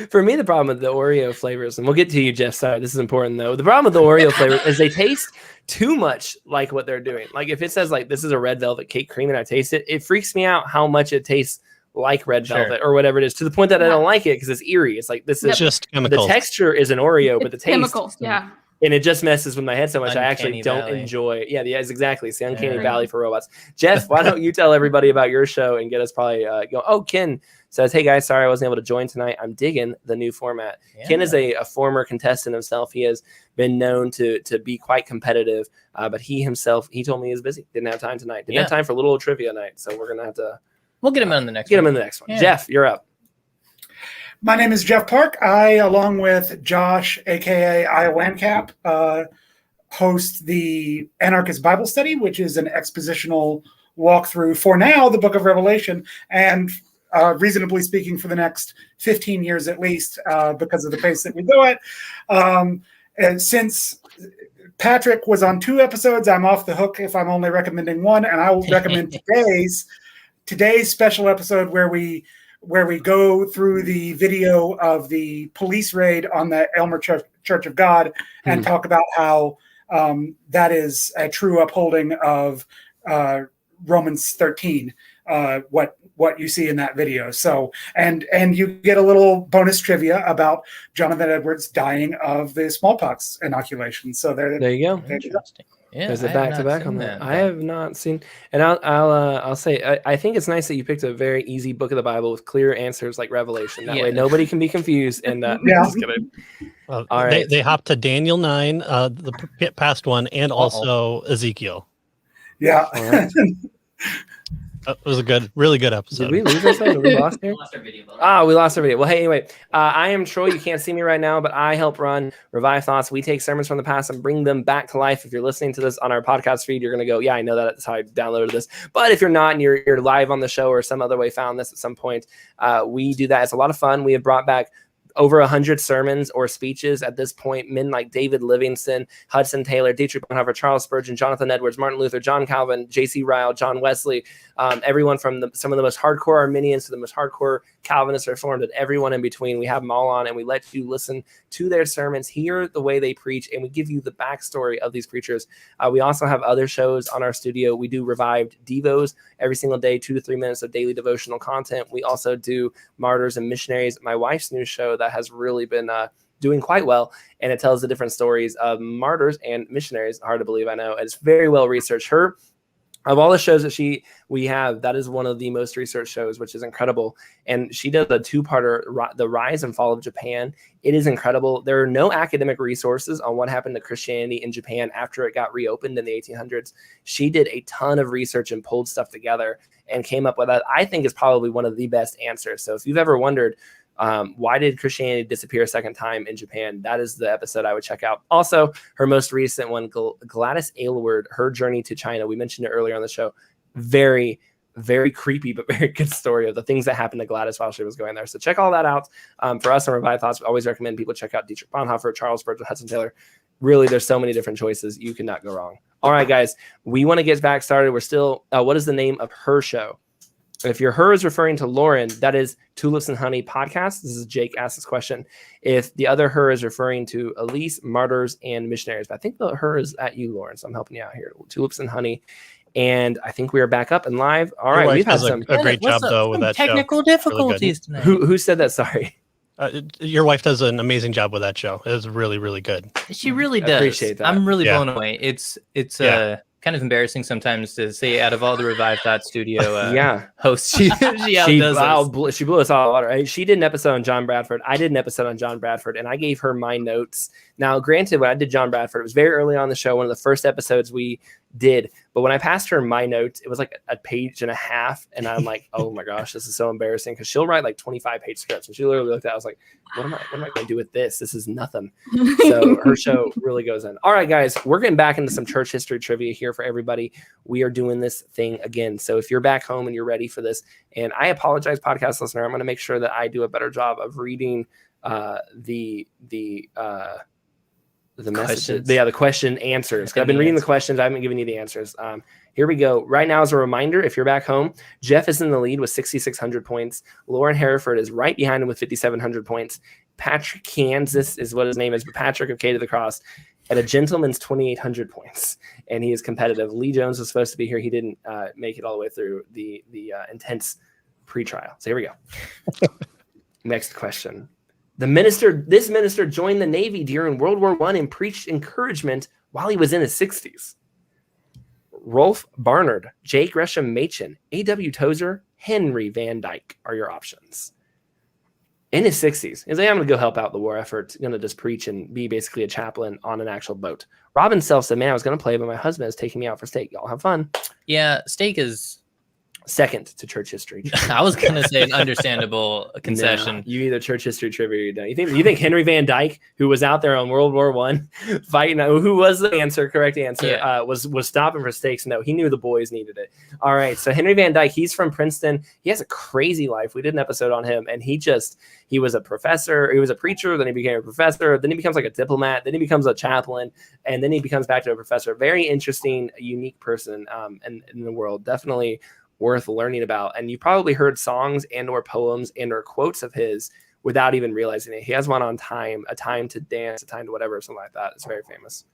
[SPEAKER 2] For me, the problem with the Oreo flavors, and we'll get to you, Jeff. Sorry, this is important though. The problem with the Oreo flavor is they taste too much like what they're doing. Like if it says like this is a red velvet cake cream and I taste it, it freaks me out how much it tastes like red velvet or whatever it is, to the point that I don't like it because it's eerie. It's like this is
[SPEAKER 3] just chemicals.
[SPEAKER 2] The texture is an Oreo, but the taste
[SPEAKER 4] chemicals, and
[SPEAKER 2] it just messes with my head so much.
[SPEAKER 1] Uncanny
[SPEAKER 2] I actually don't
[SPEAKER 1] Valley.
[SPEAKER 2] enjoy. Yeah, it's exactly. It's the Uncanny Valley for robots. Jeff, why don't you tell everybody about your show and get us probably going? Oh, Ken says, "Hey guys, sorry I wasn't able to join tonight. I'm digging the new format." Yeah. Ken is a former contestant himself. He has been known to be quite competitive, but he told me he's busy. Didn't have time tonight. Didn't have time for a little old trivia night. So we're gonna have to.
[SPEAKER 1] We'll get him on the next one.
[SPEAKER 2] Get him in the next one. Yeah. Jeff, you're up.
[SPEAKER 5] My name is Jeff Park. I, along with Josh, a.k.a. Iowancap, host the Anarchist Bible Study, which is an expositional walkthrough for now, the book of Revelation, and reasonably speaking for the next 15 years at least, because of the pace that we go at. And since Patrick was on 2 episodes, I'm off the hook if I'm only recommending 1, and I will recommend today's special episode where we go through the video of the police raid on the Elmer Church of God and talk about how that is a true upholding of Romans 13, what you see in that video. So and you get a little bonus trivia about Jonathan Edwards dying of the smallpox inoculation. So there you go.
[SPEAKER 1] Interesting. Yeah,
[SPEAKER 2] there's a back-to-back on that. I have not seen, and I'll say I think it's nice that you picked a very easy book of the Bible with clear answers like Revelation. That way nobody can be confused. And just kidding.
[SPEAKER 3] All right, they hopped to Daniel 9, the past one, and also Ezekiel.
[SPEAKER 5] Yeah.
[SPEAKER 3] It was a really good episode.
[SPEAKER 2] Did we lose ourselves? Did we lost here?
[SPEAKER 1] We lost our video.
[SPEAKER 2] We lost our video. Well, hey, anyway, I am Troy. You can't see me right now, but I help run Revive Thoughts. We take sermons from the past and bring them back to life. If you're listening to this on our podcast feed, you're going to go, yeah, I know that. That's how I downloaded this. But if you're not and you're live on the show or some other way found this at some point, we do that. It's a lot of fun. We have brought back over 100 sermons or speeches at this point. Men like David Livingston, Hudson Taylor, Dietrich Bonhoeffer, Charles Spurgeon, Jonathan Edwards, Martin Luther, John Calvin, J.C. Ryle, John Wesley, everyone from some of the most hardcore Arminians to the most hardcore Calvinists, Reformed, and everyone in between. We have them all on, and we let you listen to their sermons, hear the way they preach, and we give you the backstory of these preachers. We also have other shows on our studio. We do Revived Devos every single day, 2 to 3 minutes of daily devotional content. We also do Martyrs and Missionaries, my wife's new show that has really been doing quite well, and it tells the different stories of martyrs and missionaries. Hard to believe, I know. It's very well researched. Her, of all the shows that we have, that is one of the most researched shows, which is incredible. And she does a 2-parter, The Rise and Fall of Japan. It is incredible. There are no academic resources on what happened to Christianity in Japan after it got reopened in the 1800s. She did a ton of research and pulled stuff together and came up with that. I think is probably one of the best answers. So if you've ever wondered, why did Christianity disappear a second time in Japan? That is the episode I would check out. Also, her most recent one, Gladys Aylward, her journey to China. We mentioned it earlier on the show. Very, very creepy, but very good story of the things that happened to Gladys while she was going there. So check all that out. For us on Revive Thoughts, we always recommend people check out Dietrich Bonhoeffer, Charles Spurgeon, Hudson Taylor. Really, there's so many different choices. You cannot go wrong. All right, guys, we want to get back started. We're still, what is the name of her show? If your her is referring to Lauren, that is Tulips and Honey podcast. This is Jake asked this question. If the other her is referring to Elise, Martyrs, and Missionaries, but I think the her is at you, Lauren. So I'm helping you out here. Tulips and Honey. And I think we are back up and live. All right. We've had
[SPEAKER 3] a great job, though, with that
[SPEAKER 1] technical
[SPEAKER 3] show.
[SPEAKER 1] difficulties tonight.
[SPEAKER 2] Who said that? Sorry.
[SPEAKER 3] Your wife does an amazing job with that show. It was really, really good.
[SPEAKER 1] She really does.
[SPEAKER 2] I appreciate that.
[SPEAKER 1] I'm really blown away. It's kind of embarrassing sometimes to say out of all the Revive Thought Studio hosts, she outdoes us.
[SPEAKER 2] She blew us all out of water. She did an episode on John Bradford. I did an episode on John Bradford, and I gave her my notes. Now, granted, when I did John Bradford, it was very early on the show, one of the first episodes we did. But when I passed her my notes, it was like a page and a half. And I'm like, oh my gosh, this is so embarrassing. Because she'll write like 25-page scripts. And she literally looked at it. I was like, what am I going to do with this? This is nothing. So her show really goes in. All right, guys, we're getting back into some church history trivia here for everybody. We are doing this thing again. So if you're back home and you're ready for this, and I apologize, podcast listener, I'm going to make sure that I do a better job of reading the messages, the question answers. I've been reading the questions. I haven't given you the answers. Here we go. Right now, as a reminder, if you're back home, Jeff is in the lead with 6,600 points. Lauren Hereford is right behind him with 5,700 points. Patrick Kansas is what his name is, but Patrick of K to the Cross at a gentleman's 2,800 points, and he is competitive. Lee Jones was supposed to be here. He didn't make it all the way through the intense pre-trial. So here we go. Next question. This minister joined the Navy during World War I and preached encouragement while he was in his 60s. Rolf Barnard, J. Gresham Machen, A.W. Tozer, Henry Van Dyke are your options. In his 60s, he's like, I'm going to go help out the war effort. Going to just preach and be basically a chaplain on an actual boat. Robin Self said, man, I was going to play, but my husband is taking me out for steak. Y'all have fun.
[SPEAKER 1] Yeah, steak is
[SPEAKER 2] second to church history.
[SPEAKER 1] I was going to say an understandable concession.
[SPEAKER 2] No, you either church history trivia or you don't. You think Henry Van Dyke, who was out there on World War I fighting, who was the correct answer, was stopping for steaks? No, he knew the boys needed it. All right, so Henry Van Dyke, he's from Princeton. He has a crazy life. We did an episode on him, and he was a professor. He was a preacher, then he became a professor, then he becomes like a diplomat, then he becomes a chaplain, and then he becomes back to a professor. Very interesting, unique person in the world. Definitely worth learning about. And you probably heard songs and or poems and or quotes of his without even realizing it. He has one on time, a time to dance, a time to whatever, something like that. It's very famous.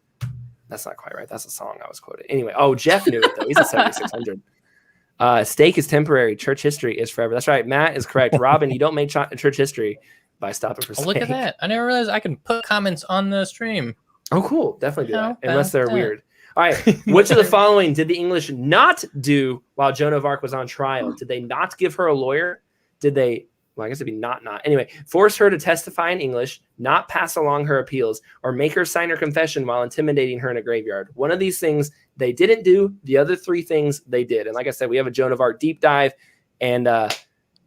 [SPEAKER 2] That's not quite right. That's a song I was quoting. Anyway, Jeff knew it though. He's a 7,600. Steak is temporary. Church history is forever. That's right. Matt is correct. Robin, you don't make church history by stopping for steak.
[SPEAKER 1] Look at that. I never realized I can put comments on the stream.
[SPEAKER 2] Oh, cool. Definitely do that. Unless they're weird. All right. Which of the following did the English not do while Joan of Arc was on trial? Did they not give her a lawyer? Did they well, I guess it'd be not. Anyway, force her to testify in English, not pass along her appeals, or make her sign her confession while intimidating her in a graveyard. One of these things they didn't do. The other 3 things they did. And like I said, we have a Joan of Arc deep dive, and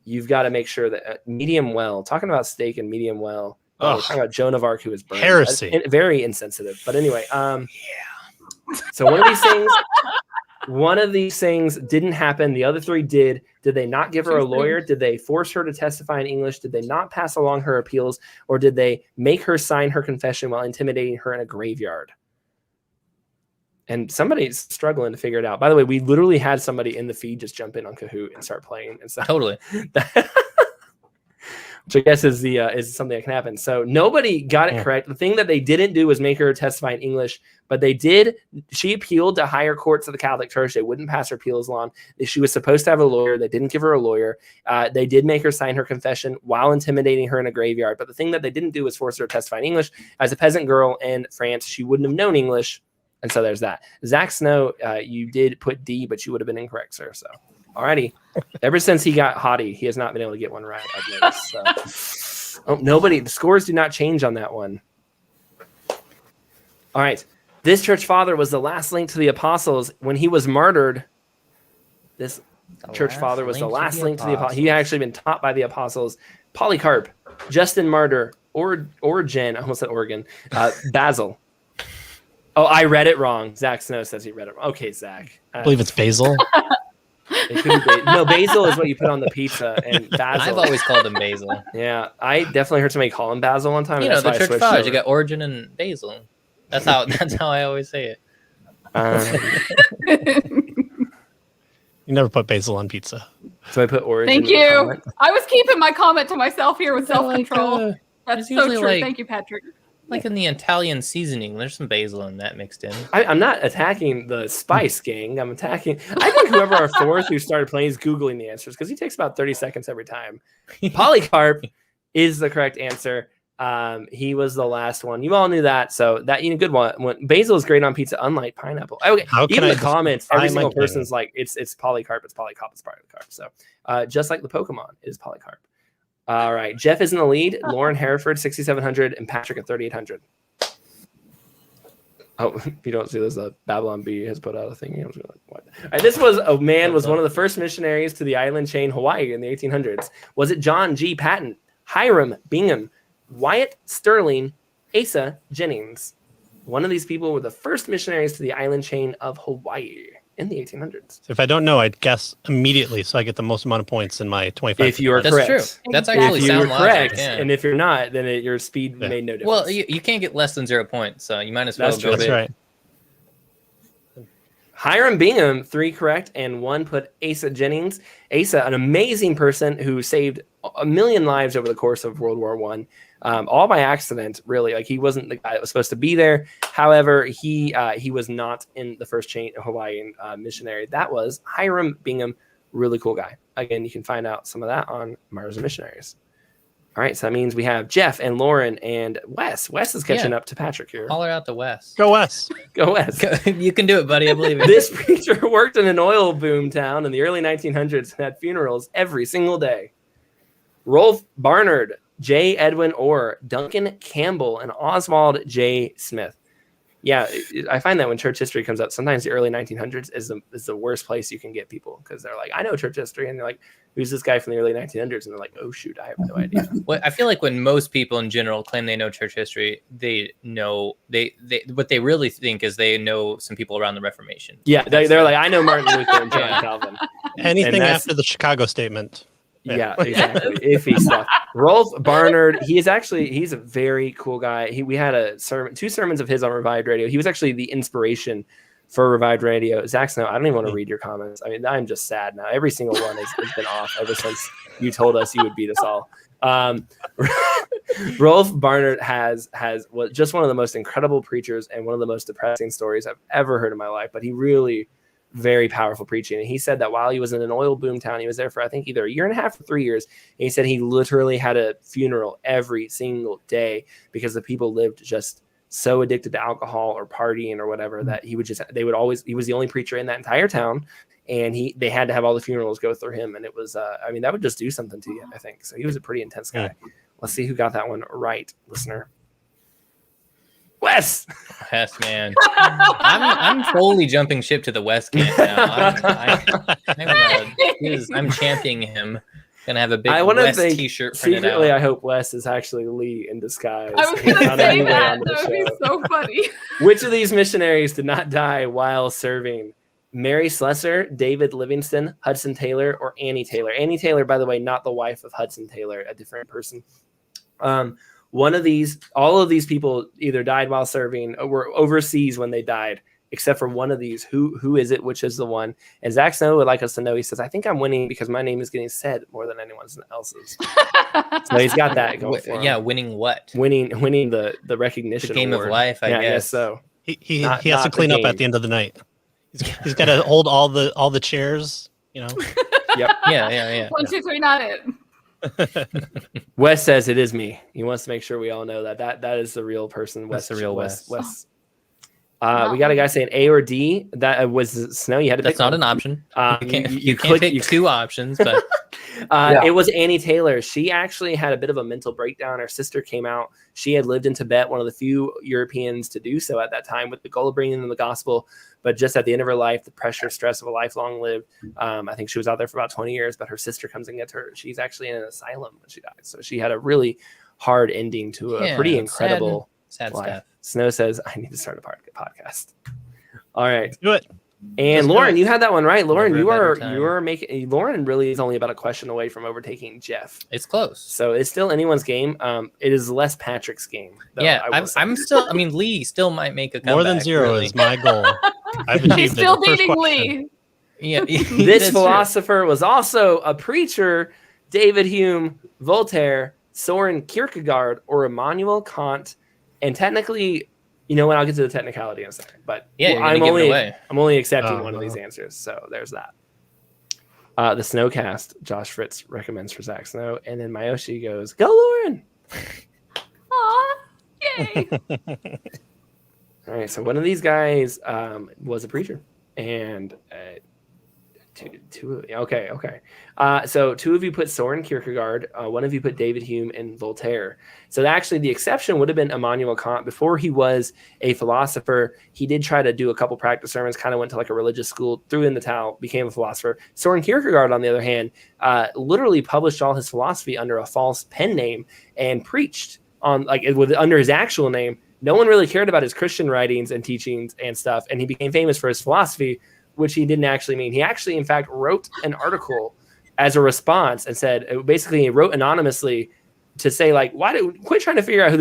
[SPEAKER 2] you've got to make sure that medium well. Talking about steak and medium well. We're talking about Joan of Arc who was burned.
[SPEAKER 3] Heresy.
[SPEAKER 2] Very insensitive. But anyway, so one of these things didn't happen. The other 3 did. Did they not give her a lawyer? Did they force her to testify in English? Did they not pass along her appeals? Or did they make her sign her confession while intimidating her in a graveyard? And somebody's struggling to figure it out. By the way, we literally had somebody in the feed just jump in on Kahoot and start playing and stuff.
[SPEAKER 1] Totally.
[SPEAKER 2] Which I guess is something that can happen. So nobody got it correct. The thing that they didn't do was make her testify in English, but they did. She appealed to higher courts of the Catholic Church. They wouldn't pass her appeals along. She was supposed to have a lawyer. They didn't give her a lawyer. They did make her sign her confession while intimidating her in a graveyard. But the thing that they didn't do was force her to testify in English. As a peasant girl in France, she wouldn't have known English. And so there's that. Zach Snow, you did put D, but you would have been incorrect, sir. So. Alrighty. Ever since he got hottie, he has not been able to get one right. I've noticed. So. The scores do not change on that one. All right. This church father was the last link to the apostles when he was martyred. This church father was the last link to the apostles. He had actually been taught by the apostles. Polycarp, Justin Martyr, Origen, I almost said Oregon, Basil. Oh, I read it wrong. Zach Snow says he read it wrong. Okay, Zach.
[SPEAKER 3] I believe it's Basil.
[SPEAKER 2] It could be no, basil is what you put on the pizza, and basil.
[SPEAKER 1] I've always called him basil.
[SPEAKER 2] Yeah, I definitely heard somebody call him basil one time.
[SPEAKER 1] You know, the church fathers, you got Origen and Basil. That's how I always say it.
[SPEAKER 3] You never put basil on pizza.
[SPEAKER 2] So I put Origen.
[SPEAKER 4] Thank you. I was keeping my comment to myself here with self-control. That's so true. Thank you, Patrick.
[SPEAKER 1] Like in the Italian seasoning, there's some basil in that mixed in.
[SPEAKER 2] I'm not attacking the spice gang. I'm attacking. I think whoever our fourth who started playing is Googling the answers because he takes about 30 seconds every time. Polycarp is the correct answer. He was the last one. You all knew that. So that, good one. Basil is great on pizza, unlike pineapple. Okay. Even the comments, every single person's like, it's Polycarp, it's Polycarp, it's Polycarp. So just like the Pokemon, it is Polycarp. All right. Jeff is in the lead. Lauren Hereford, 6,700, and Patrick at 3,800. Oh, if you don't see this, Babylon Bee has put out a thing. Like, what? All right, this was a man was one of the first missionaries to the island chain Hawaii in the 1800s. Was it John G. Patton, Hiram Bingham, Wyatt Sterling, Asa Jennings? One of these people were the first missionaries to the island chain of Hawaii in the 1800s.
[SPEAKER 3] If I don't know, I'd guess immediately, so I get the most amount of points in my 25.
[SPEAKER 2] If you are correct,
[SPEAKER 1] that's true. That's actually
[SPEAKER 2] if you
[SPEAKER 1] sound
[SPEAKER 2] were correct,
[SPEAKER 1] logic, yeah.
[SPEAKER 2] And if you're not, then your speed made no difference.
[SPEAKER 1] Well, you can't get less than 0 points, so you might as well
[SPEAKER 2] That's
[SPEAKER 1] go
[SPEAKER 2] true.
[SPEAKER 1] big.
[SPEAKER 3] That's right.
[SPEAKER 2] Hiram Bingham, 3 correct, and 1 put Asa Jennings. Asa, an amazing person who saved 1 million lives over the course of World War I. All by accident, really. Like, he wasn't the guy that was supposed to be there. However, he was not in the first chain Hawaiian missionary. That was Hiram Bingham, really cool guy. Again, you can find out some of that on Martyrs and Missionaries. All right, so that means we have Jeff and Lauren and Wes. Wes is catching up to Patrick here.
[SPEAKER 1] Holler out the West.
[SPEAKER 3] Go Wes.
[SPEAKER 2] Go Wes.
[SPEAKER 1] You can do it, buddy. I believe it.
[SPEAKER 2] This preacher worked in an oil boom town in the early 1900s and had funerals every single day. Rolf Barnard, J. Edwin Orr, Duncan Campbell, and Oswald J. Smith. Yeah, I find that when church history comes up, sometimes the early 1900s is the worst place you can get people because they're like, I know church history. And they're like, who's this guy from the early 1900s? And they're like, oh, shoot, I have no idea.
[SPEAKER 1] Well, I feel like when most people in general claim they know church history, they know they what they really think is they know some people around the Reformation.
[SPEAKER 2] Yeah, they're like, I know Martin Luther and John Calvin.
[SPEAKER 3] Anything after the Chicago Statement.
[SPEAKER 2] Yeah, exactly. Iffy stuff. Rolf Barnard, he's a very cool guy. We had two sermons of his on Revived Radio. He was actually the inspiration for Revived Radio. Zach Snow, I don't even want to read your comments. I mean, I'm just sad now. Every single one has been off ever since you told us you would beat us all. Rolf Barnard was just one of the most incredible preachers and one of the most depressing stories I've ever heard in my life. But he really very powerful preaching. And he said that while he was in an oil boom town, he was there for, I think, either 1.5 years or 3 years. And he said he literally had a funeral every single day because the people lived just so addicted to alcohol or partying or whatever that he was the only preacher in that entire town, and they had to have all the funerals go through him. And it was, that would just do something to you, I think. So he was a pretty intense guy. Let's see who got that one right, listener. Wes.
[SPEAKER 1] Yes, man. I'm fully jumping ship to the West camp now. I'm championing him. Gonna have a big West T-shirt printed
[SPEAKER 2] secretly,
[SPEAKER 1] out.
[SPEAKER 2] I hope Wes is actually Lee in disguise.
[SPEAKER 4] I was going to say that. That would be so funny.
[SPEAKER 2] Which of these missionaries did not die while serving? Mary Slessor, David Livingston, Hudson Taylor, or Annie Taylor? Annie Taylor, by the way, not the wife of Hudson Taylor, a different person. One of these, all of these people either died while serving or were overseas when they died, except for one of these. Who is it? Which is the one? And Zach Snow would like us to know. He says, I think I'm winning because my name is getting said more than anyone else's. So he's got that going for him.
[SPEAKER 1] Yeah, winning what?
[SPEAKER 2] Winning the recognition.
[SPEAKER 1] The game
[SPEAKER 2] award.
[SPEAKER 1] of life, I guess.
[SPEAKER 2] So.
[SPEAKER 3] He has to clean up at the end of the night. He's got to hold all the chairs, you know.
[SPEAKER 2] Yep.
[SPEAKER 1] Yeah.
[SPEAKER 4] 1, 2, 3, not it.
[SPEAKER 2] Wes says it is me. He wants to make sure we all know that is the real person.
[SPEAKER 1] That's the real Wes.
[SPEAKER 2] We got a guy saying A or D. That was Snow. You had to pick.
[SPEAKER 1] That's not an option. You can't pick two options, but
[SPEAKER 2] It was Annie Taylor. She actually had a bit of a mental breakdown. Her sister came out. She had lived in Tibet, one of the few Europeans to do so at that time, with the goal of bringing in the gospel. But just at the end of her life, the pressure, stress of a lifelong lived. I think she was out there for about 20 years, but her sister comes and gets her. She's actually in an asylum when she dies. So she had a really hard ending to a pretty incredible
[SPEAKER 1] sad
[SPEAKER 2] life.
[SPEAKER 1] stuff.
[SPEAKER 2] Snow says, I need to start a podcast. All right.
[SPEAKER 3] Do it.
[SPEAKER 2] And Lauren, you had that one right. Lauren,
[SPEAKER 1] Never a better
[SPEAKER 2] you
[SPEAKER 1] time.
[SPEAKER 2] are making. Lauren really is only about a question away from overtaking Jeff.
[SPEAKER 1] It's close.
[SPEAKER 2] So it's still anyone's game. It is less Patrick's game. Though,
[SPEAKER 1] Yeah,
[SPEAKER 2] I will say.
[SPEAKER 1] I'm still. I mean, Lee still might make a comeback.
[SPEAKER 3] More than zero
[SPEAKER 1] really.
[SPEAKER 3] is my goal. I've achieved
[SPEAKER 4] He's
[SPEAKER 3] it.
[SPEAKER 4] still
[SPEAKER 3] The first
[SPEAKER 4] dating
[SPEAKER 3] question.
[SPEAKER 4] Lee.
[SPEAKER 1] Yeah,
[SPEAKER 2] This
[SPEAKER 1] that's true.
[SPEAKER 2] philosopher was also a preacher. David Hume, Voltaire, Soren Kierkegaard, or Immanuel Kant. And technically, you know what? I'll get to the technicality in a second. But
[SPEAKER 1] Yeah, you're gonna give it away.
[SPEAKER 2] I'm only accepting
[SPEAKER 3] Oh,
[SPEAKER 2] one of
[SPEAKER 3] wow.
[SPEAKER 2] these answers. So there's that. The Snowcast, Josh Fritz recommends for Zach Snow. And then Mayoshi goes, go Lauren.
[SPEAKER 4] Aw, yay.
[SPEAKER 2] All right, so one of these guys was a preacher, and so two of you put Soren Kierkegaard, one of you put David Hume and Voltaire. So actually, the exception would have been Immanuel Kant. Before he was a philosopher, he did try to do a couple practice sermons, kind of went to like a religious school, threw in the towel, became a philosopher. Soren Kierkegaard, on the other hand, literally published all his philosophy under a false pen name and preached on under his actual name. No one really cared about his Christian writings and teachings and stuff, and he became famous for his philosophy, which he didn't actually mean. He actually, in fact, wrote an article as a response and said, basically, he wrote anonymously to say, like, quit trying to figure out who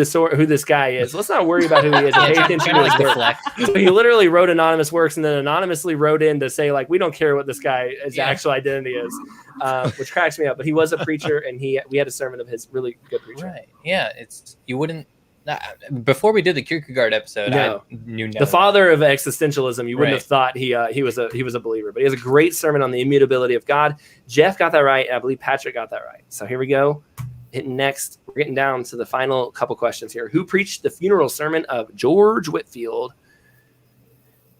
[SPEAKER 2] this guy is. Let's not worry about who he is and pay attention to his work.
[SPEAKER 1] deflect.
[SPEAKER 2] So he literally wrote anonymous works and then anonymously wrote in to say, like, we don't care what this guy's actual identity is, which cracks me up. But he was a preacher, and we had a sermon of his, really good preacher.
[SPEAKER 1] Right. Yeah. You wouldn't. Before we did the Kierkegaard episode,
[SPEAKER 2] No.
[SPEAKER 1] I knew
[SPEAKER 2] The father of existentialism. You wouldn't have thought he was a believer, but he has a great sermon on the immutability of God. Jeff got that right, and I believe Patrick got that right. So here we go. Hitting next, we're getting down to the final couple questions here. Who preached the funeral sermon of George Whitefield?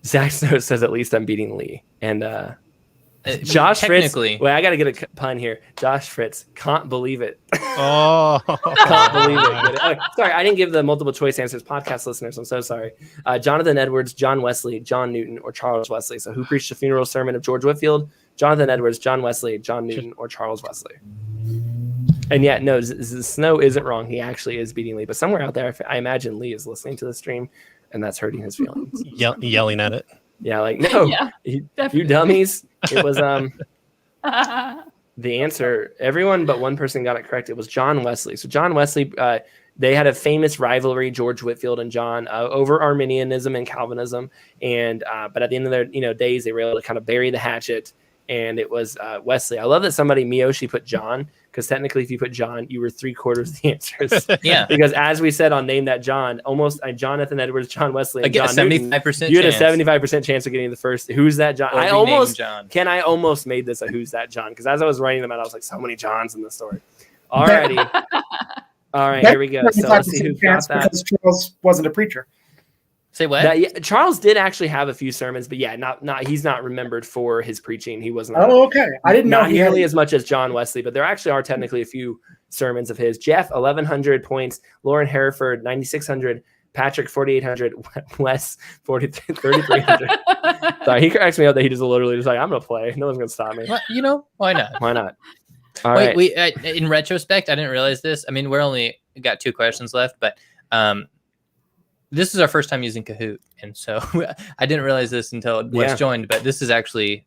[SPEAKER 2] Zach Snow says, at least I'm beating Lee. And Josh Fritz. Wait, I got to get a pun here. Josh Fritz, can't believe it.
[SPEAKER 3] Oh,
[SPEAKER 2] Can't believe it. Okay, sorry, I didn't give the multiple choice answers. Podcast listeners, I'm so sorry. Jonathan Edwards, John Wesley, John Newton, or Charles Wesley. So who preached the funeral sermon of George Whitefield? Jonathan Edwards, John Wesley, John Newton, or Charles Wesley. And yet, no, Snow isn't wrong. He actually is beating Lee. But somewhere out there, I imagine Lee is listening to the stream, and that's hurting his feelings.
[SPEAKER 3] yelling at it.
[SPEAKER 2] Yeah, like, no,
[SPEAKER 4] Yeah,
[SPEAKER 2] you dummies. It was the answer. Everyone but one person got it correct. It was John Wesley. So John Wesley, they had a famous rivalry, George Whitefield and John, over Arminianism and Calvinism. And but at the end of their days, they were able to kind of bury the hatchet. And it was Wesley. I love that somebody, Miyoshi, put John, because technically if you put John, you were 3/4 of the answers.
[SPEAKER 1] Yeah.
[SPEAKER 2] Because as we said on Name That John, almost Jonathan Edwards, John Wesley, and
[SPEAKER 1] Again,
[SPEAKER 2] John
[SPEAKER 1] a
[SPEAKER 2] Newton,
[SPEAKER 1] 75%
[SPEAKER 2] you had a
[SPEAKER 1] chance.
[SPEAKER 2] 75% chance of getting the first. Who's that John?
[SPEAKER 1] Or
[SPEAKER 2] I
[SPEAKER 1] rename
[SPEAKER 2] almost
[SPEAKER 1] John.
[SPEAKER 2] I almost made this a Who's That John, because as I was writing them out, I was like, so many Johns in the story. Alrighty. All right, here we go. So let's see who got that.
[SPEAKER 5] Because Charles wasn't a preacher.
[SPEAKER 1] Say what?
[SPEAKER 2] Charles did actually have a few sermons, but yeah, not he's not remembered for his preaching. He wasn't.
[SPEAKER 5] Oh, okay. I didn't know
[SPEAKER 2] not nearly as much as John Wesley, but there actually are technically a few sermons of his. Jeff 1,100 points, Lauren Hereford 9,600, Patrick 4,800, Wes 3,300. Sorry, he cracks me up that he just literally just like, I'm gonna play. No one's gonna stop me.
[SPEAKER 1] Well, why not?
[SPEAKER 2] Why not? All
[SPEAKER 1] Wait,
[SPEAKER 2] right.
[SPEAKER 1] we in retrospect, I didn't realize this. I mean, we're only got 2 questions left, but this is our first time using Kahoot, and so I didn't realize this until Wes joined. But this is actually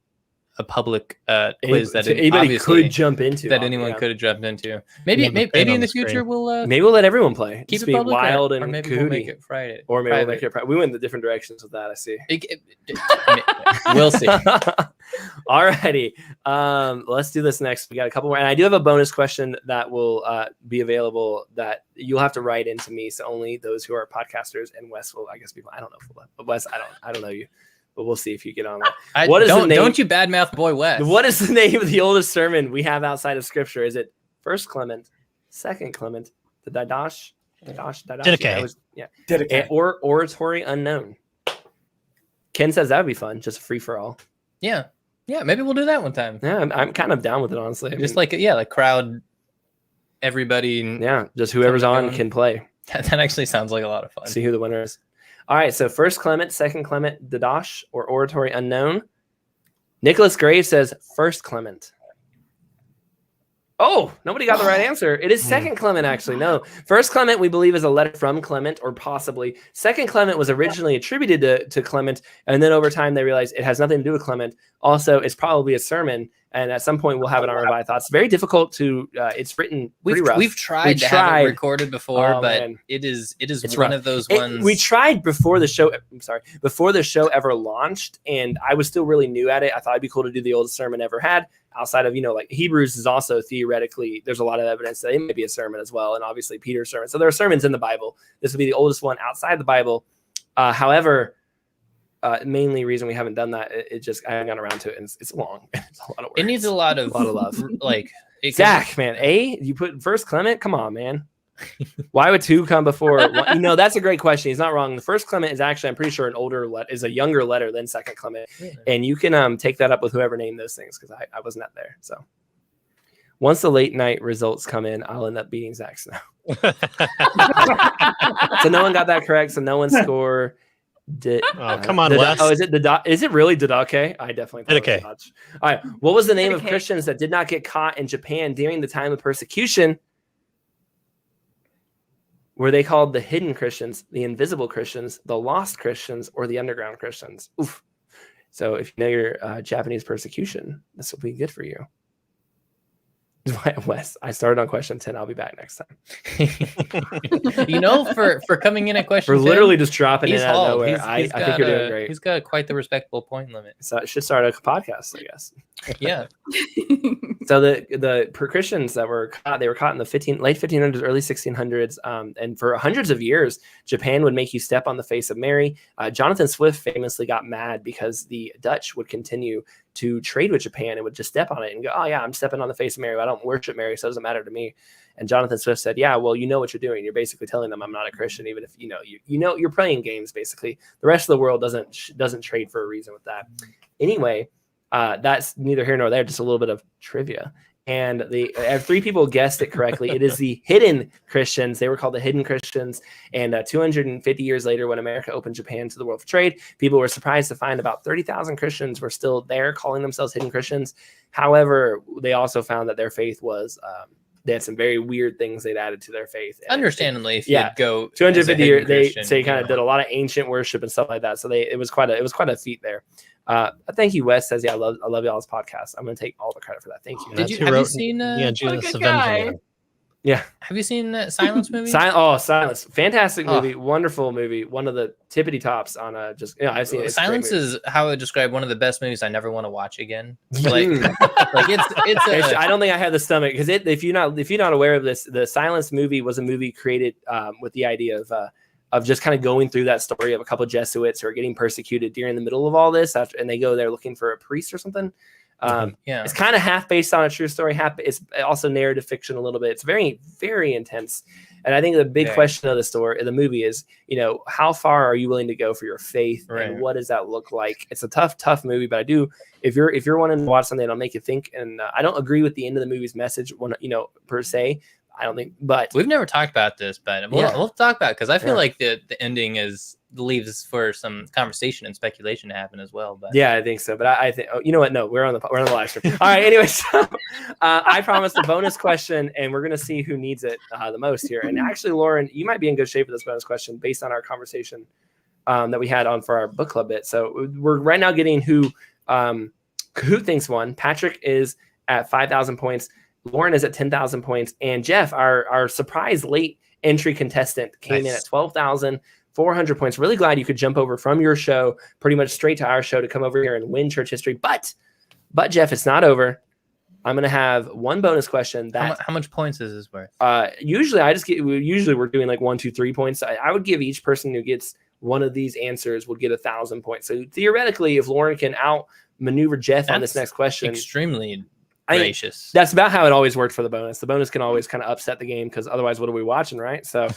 [SPEAKER 1] a public quiz that
[SPEAKER 2] anybody could jump into.
[SPEAKER 1] That anyone could have jumped into. Maybe in the future we'll
[SPEAKER 2] maybe we'll let everyone play.
[SPEAKER 1] Keep
[SPEAKER 2] Just
[SPEAKER 1] it
[SPEAKER 2] be
[SPEAKER 1] public,
[SPEAKER 2] wild
[SPEAKER 1] or
[SPEAKER 2] and
[SPEAKER 1] maybe
[SPEAKER 2] Kahooty.
[SPEAKER 1] we'll make it Friday,
[SPEAKER 2] or maybe we'll make it private. We went in the different directions with that. I see.
[SPEAKER 1] We'll see.
[SPEAKER 2] Alrighty, let's do this next. We got a couple more, and I do have a bonus question that will be available that you'll have to write into me. So only those who are podcasters and Wes will, I guess, people. I don't know if we'll, but Wes, I don't know you, but we'll see if you get on that. What is the name?
[SPEAKER 1] Don't you badmouth boy Wes?
[SPEAKER 2] What is the name of the oldest sermon we have outside of Scripture? Is it First Clement, Second Clement, the Didache?
[SPEAKER 3] Didache.
[SPEAKER 2] Didache. Or Oratory Unknown. Ken says that would be fun, just free for all.
[SPEAKER 1] Yeah, maybe we'll do that one time.
[SPEAKER 2] Yeah, I'm kind of down with it, honestly.
[SPEAKER 1] Just like crowd everybody.
[SPEAKER 2] Yeah, just whoever's on can play.
[SPEAKER 1] That actually sounds like a lot of fun.
[SPEAKER 2] See who the winner is. All right, so First Clement, Second Clement, Didache, or Oratory Unknown. Nicholas Graves says First Clement. Oh, nobody got the right answer. It is Second Clement, actually. No, First Clement, we believe, is a letter from Clement, or possibly. Second Clement was originally attributed to Clement, and then over time they realized it has nothing to do with Clement. Also, it's probably a sermon, and at some point we'll have it on Revive Thoughts. Very difficult to. It's written pretty rough.
[SPEAKER 1] We've tried to have it recorded before, but man. it is
[SPEAKER 2] it's
[SPEAKER 1] one
[SPEAKER 2] rough.
[SPEAKER 1] of those ones.
[SPEAKER 2] We tried before the show. I'm sorry, before the show ever launched, and I was still really new at it. I thought it'd be cool to do the oldest sermon ever had. Outside of, like Hebrews is also theoretically, there's a lot of evidence that it may be a sermon as well. And obviously Peter's sermon. So there are sermons in the Bible. This would be the oldest one outside the Bible. However, mainly reason we haven't done that, I haven't gotten around to it. And it's long. It's a lot of work.
[SPEAKER 1] It needs a lot of love.
[SPEAKER 2] Zach, man, you put First Clement. Come on, man. Why would 2 come before? That's a great question. He's not wrong. The First Clement is actually, I'm pretty sure, is a younger letter than Second Clement, and you can take that up with whoever named those things, because I wasn't up there. So once the late night results come in, I'll end up beating Zach Snow. So no one got that correct. So no one score.
[SPEAKER 3] Come on, Wes.
[SPEAKER 2] Oh, is it really Didache? I definitely thought
[SPEAKER 3] Didache.
[SPEAKER 2] All right. What was the name of Christians that did not get caught in Japan during the time of persecution? Were they called the hidden Christians, the invisible Christians, the lost Christians, or the underground Christians? Oof. So if you know your Japanese persecution, this will be good for you. Wes, I started on question 10. I'll be back next time.
[SPEAKER 1] For coming in at question
[SPEAKER 2] 10,
[SPEAKER 1] 10,
[SPEAKER 2] literally just dropping it out of nowhere. I think you're doing great.
[SPEAKER 1] He's got quite the respectable point limit.
[SPEAKER 2] So it should start a podcast, I guess.
[SPEAKER 1] Yeah.
[SPEAKER 2] So the Christians that were caught, they were caught in the late 1500s, early 1600s, and for hundreds of years, Japan would make you step on the face of Mary. Jonathan Swift famously got mad because the Dutch would continue to trade with Japan and would just step on it and go, oh yeah, I'm stepping on the face of Mary. I don't worship Mary, so it doesn't matter to me. And Jonathan Swift said, yeah, well, you know what you're doing. You're basically telling them I'm not a Christian, even if you're playing games. Basically, the rest of the world doesn't trade for a reason with that. Anyway, that's neither here nor there. Just a little bit of trivia. And the 3 people guessed it correctly. It is the hidden Christians. They were called the hidden Christians. And 250 years later, when America opened Japan to the world for trade, people were surprised to find about 30,000 Christians were still there calling themselves hidden Christians. However, they also found that their faith was, they had some very weird things they'd added to their faith. And
[SPEAKER 1] understandandly, if you go
[SPEAKER 2] 250 years, they kind of did a lot of ancient worship and stuff like that. So it was quite a feat there. Thank you, Wes says, I love y'all's podcast. I'm going to take all the credit for that. Thank you.
[SPEAKER 1] Have you seen
[SPEAKER 3] Jesus Avenger?
[SPEAKER 2] Yeah.
[SPEAKER 1] Have you seen that Silence movie?
[SPEAKER 2] Silence. Fantastic movie. Wonderful movie. One of the tippity tops on I've seen it.
[SPEAKER 1] Silence is how I would describe one of the best movies I never want to watch again. It's
[SPEAKER 2] I don't think I have the stomach, because if you're not aware of this, the Silence movie was a movie created with the idea of just kind of going through that story of a couple of Jesuits who are getting persecuted during the middle of all this, and they go there looking for a priest or something.
[SPEAKER 1] Yeah.
[SPEAKER 2] It's kind of half based on a true story, half it's also narrative fiction a little bit. It's very, very intense. And I think the big question of the movie is, you know, how far are you willing to go for your faith, and what does that look like? It's a tough movie, but I do, if you're wanting to watch something that'll make you think, and I don't agree with the end of the movie's message, you know, per se. I don't think, but
[SPEAKER 1] we've never talked about this, but we'll talk about it, because I feel like the ending leaves for some conversation and speculation to happen as well. But
[SPEAKER 2] yeah, I think so. But I think, you know what? No, we're on the live stream. All right. Anyway, so I promised a bonus question, and we're gonna see who needs it the most here. And actually, Lauren, you might be in good shape with this bonus question based on our conversation that we had on for our book club bit. So we're right now getting who thinks won. Patrick is at 5,000 points. Lauren is at 10,000 points, and Jeff, our surprise late entry contestant, came in at 12,400 points. Really glad you could jump over from your show pretty much straight to our show to come over here and win church history. But Jeff, it's not over. I'm gonna have one bonus question. That
[SPEAKER 1] how much points is this worth?
[SPEAKER 2] Usually we're doing like 1, 2, 3 points. I would give each person who gets one of these answers would get 1,000 points. So theoretically, if Lauren can outmaneuver Jeff on this next question,
[SPEAKER 1] extremely gracious.
[SPEAKER 2] That's about how it always worked for the bonus. The bonus can always kind of upset the game, because otherwise, what are we watching, right? So,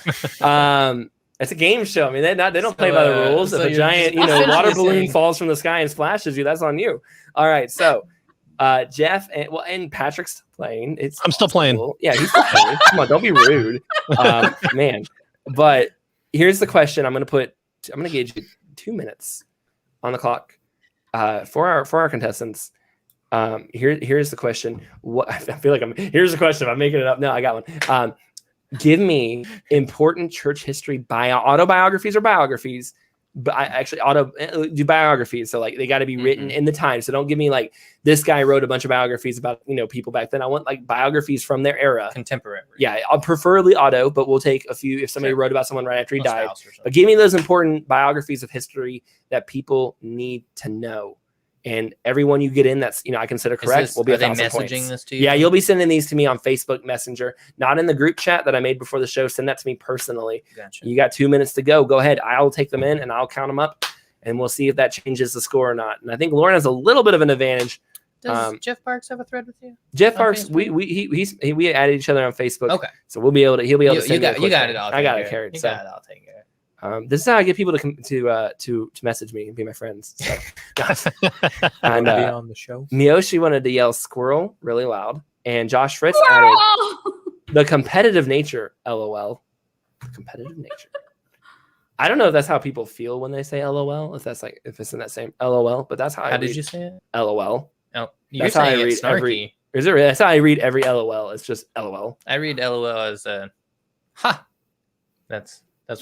[SPEAKER 2] it's a game show. I mean, they don't play by the rules. If a giant, water balloon falls from the sky and splashes you, that's on you. All right, so Jeff and Patrick's playing.
[SPEAKER 3] I'm still playing.
[SPEAKER 2] Yeah, he's still playing. Come on, don't be rude, man. But here's the question. I'm gonna gauge you 2 minutes on the clock for our contestants. Here's the question. Here's the question. I'm making it up. No, I got one. Give me important church history autobiographies or biographies. But I actually do biographies. So like they got to be written in the time. So don't give me like this guy wrote a bunch of biographies about, people back then. I want like biographies from their era.
[SPEAKER 1] Contemporary.
[SPEAKER 2] Yeah. Preferably auto, but we'll take a few if somebody wrote about someone right after he died. But give me those important biographies of history that people need to know. And everyone you get in that's, I consider correct will be 1,000 points.
[SPEAKER 1] Messaging this to you?
[SPEAKER 2] Yeah, you'll be sending these to me on Facebook Messenger, not in the group chat that I made before the show. Send that to me personally.
[SPEAKER 1] Gotcha.
[SPEAKER 2] You got 2 minutes to go. Go ahead. I'll take them in and I'll count them up, and we'll see if that changes the score or not. And I think Lauren has a little bit of an advantage.
[SPEAKER 1] Does Jeff Parks have a thread with you?
[SPEAKER 2] Jeff Parks, we added each other on Facebook.
[SPEAKER 1] Okay,
[SPEAKER 2] so he'll be able to send
[SPEAKER 1] you got it.
[SPEAKER 2] I got it carried.
[SPEAKER 1] You got it. I'll take it.
[SPEAKER 2] This is how I get people to message me and be my friends. So. And
[SPEAKER 6] be on the show.
[SPEAKER 2] Miyoshi wanted to yell "squirrel" really loud, and Josh Fritz added the competitive nature. LOL. Competitive nature. I don't know if that's how people feel when they say LOL. If it's in that same LOL, but that's how.
[SPEAKER 1] How did you say it?
[SPEAKER 2] LOL.
[SPEAKER 1] Oh, you're saying it's snarky.
[SPEAKER 2] That's how I read every LOL. It's just LOL.
[SPEAKER 1] I read LOL as ha.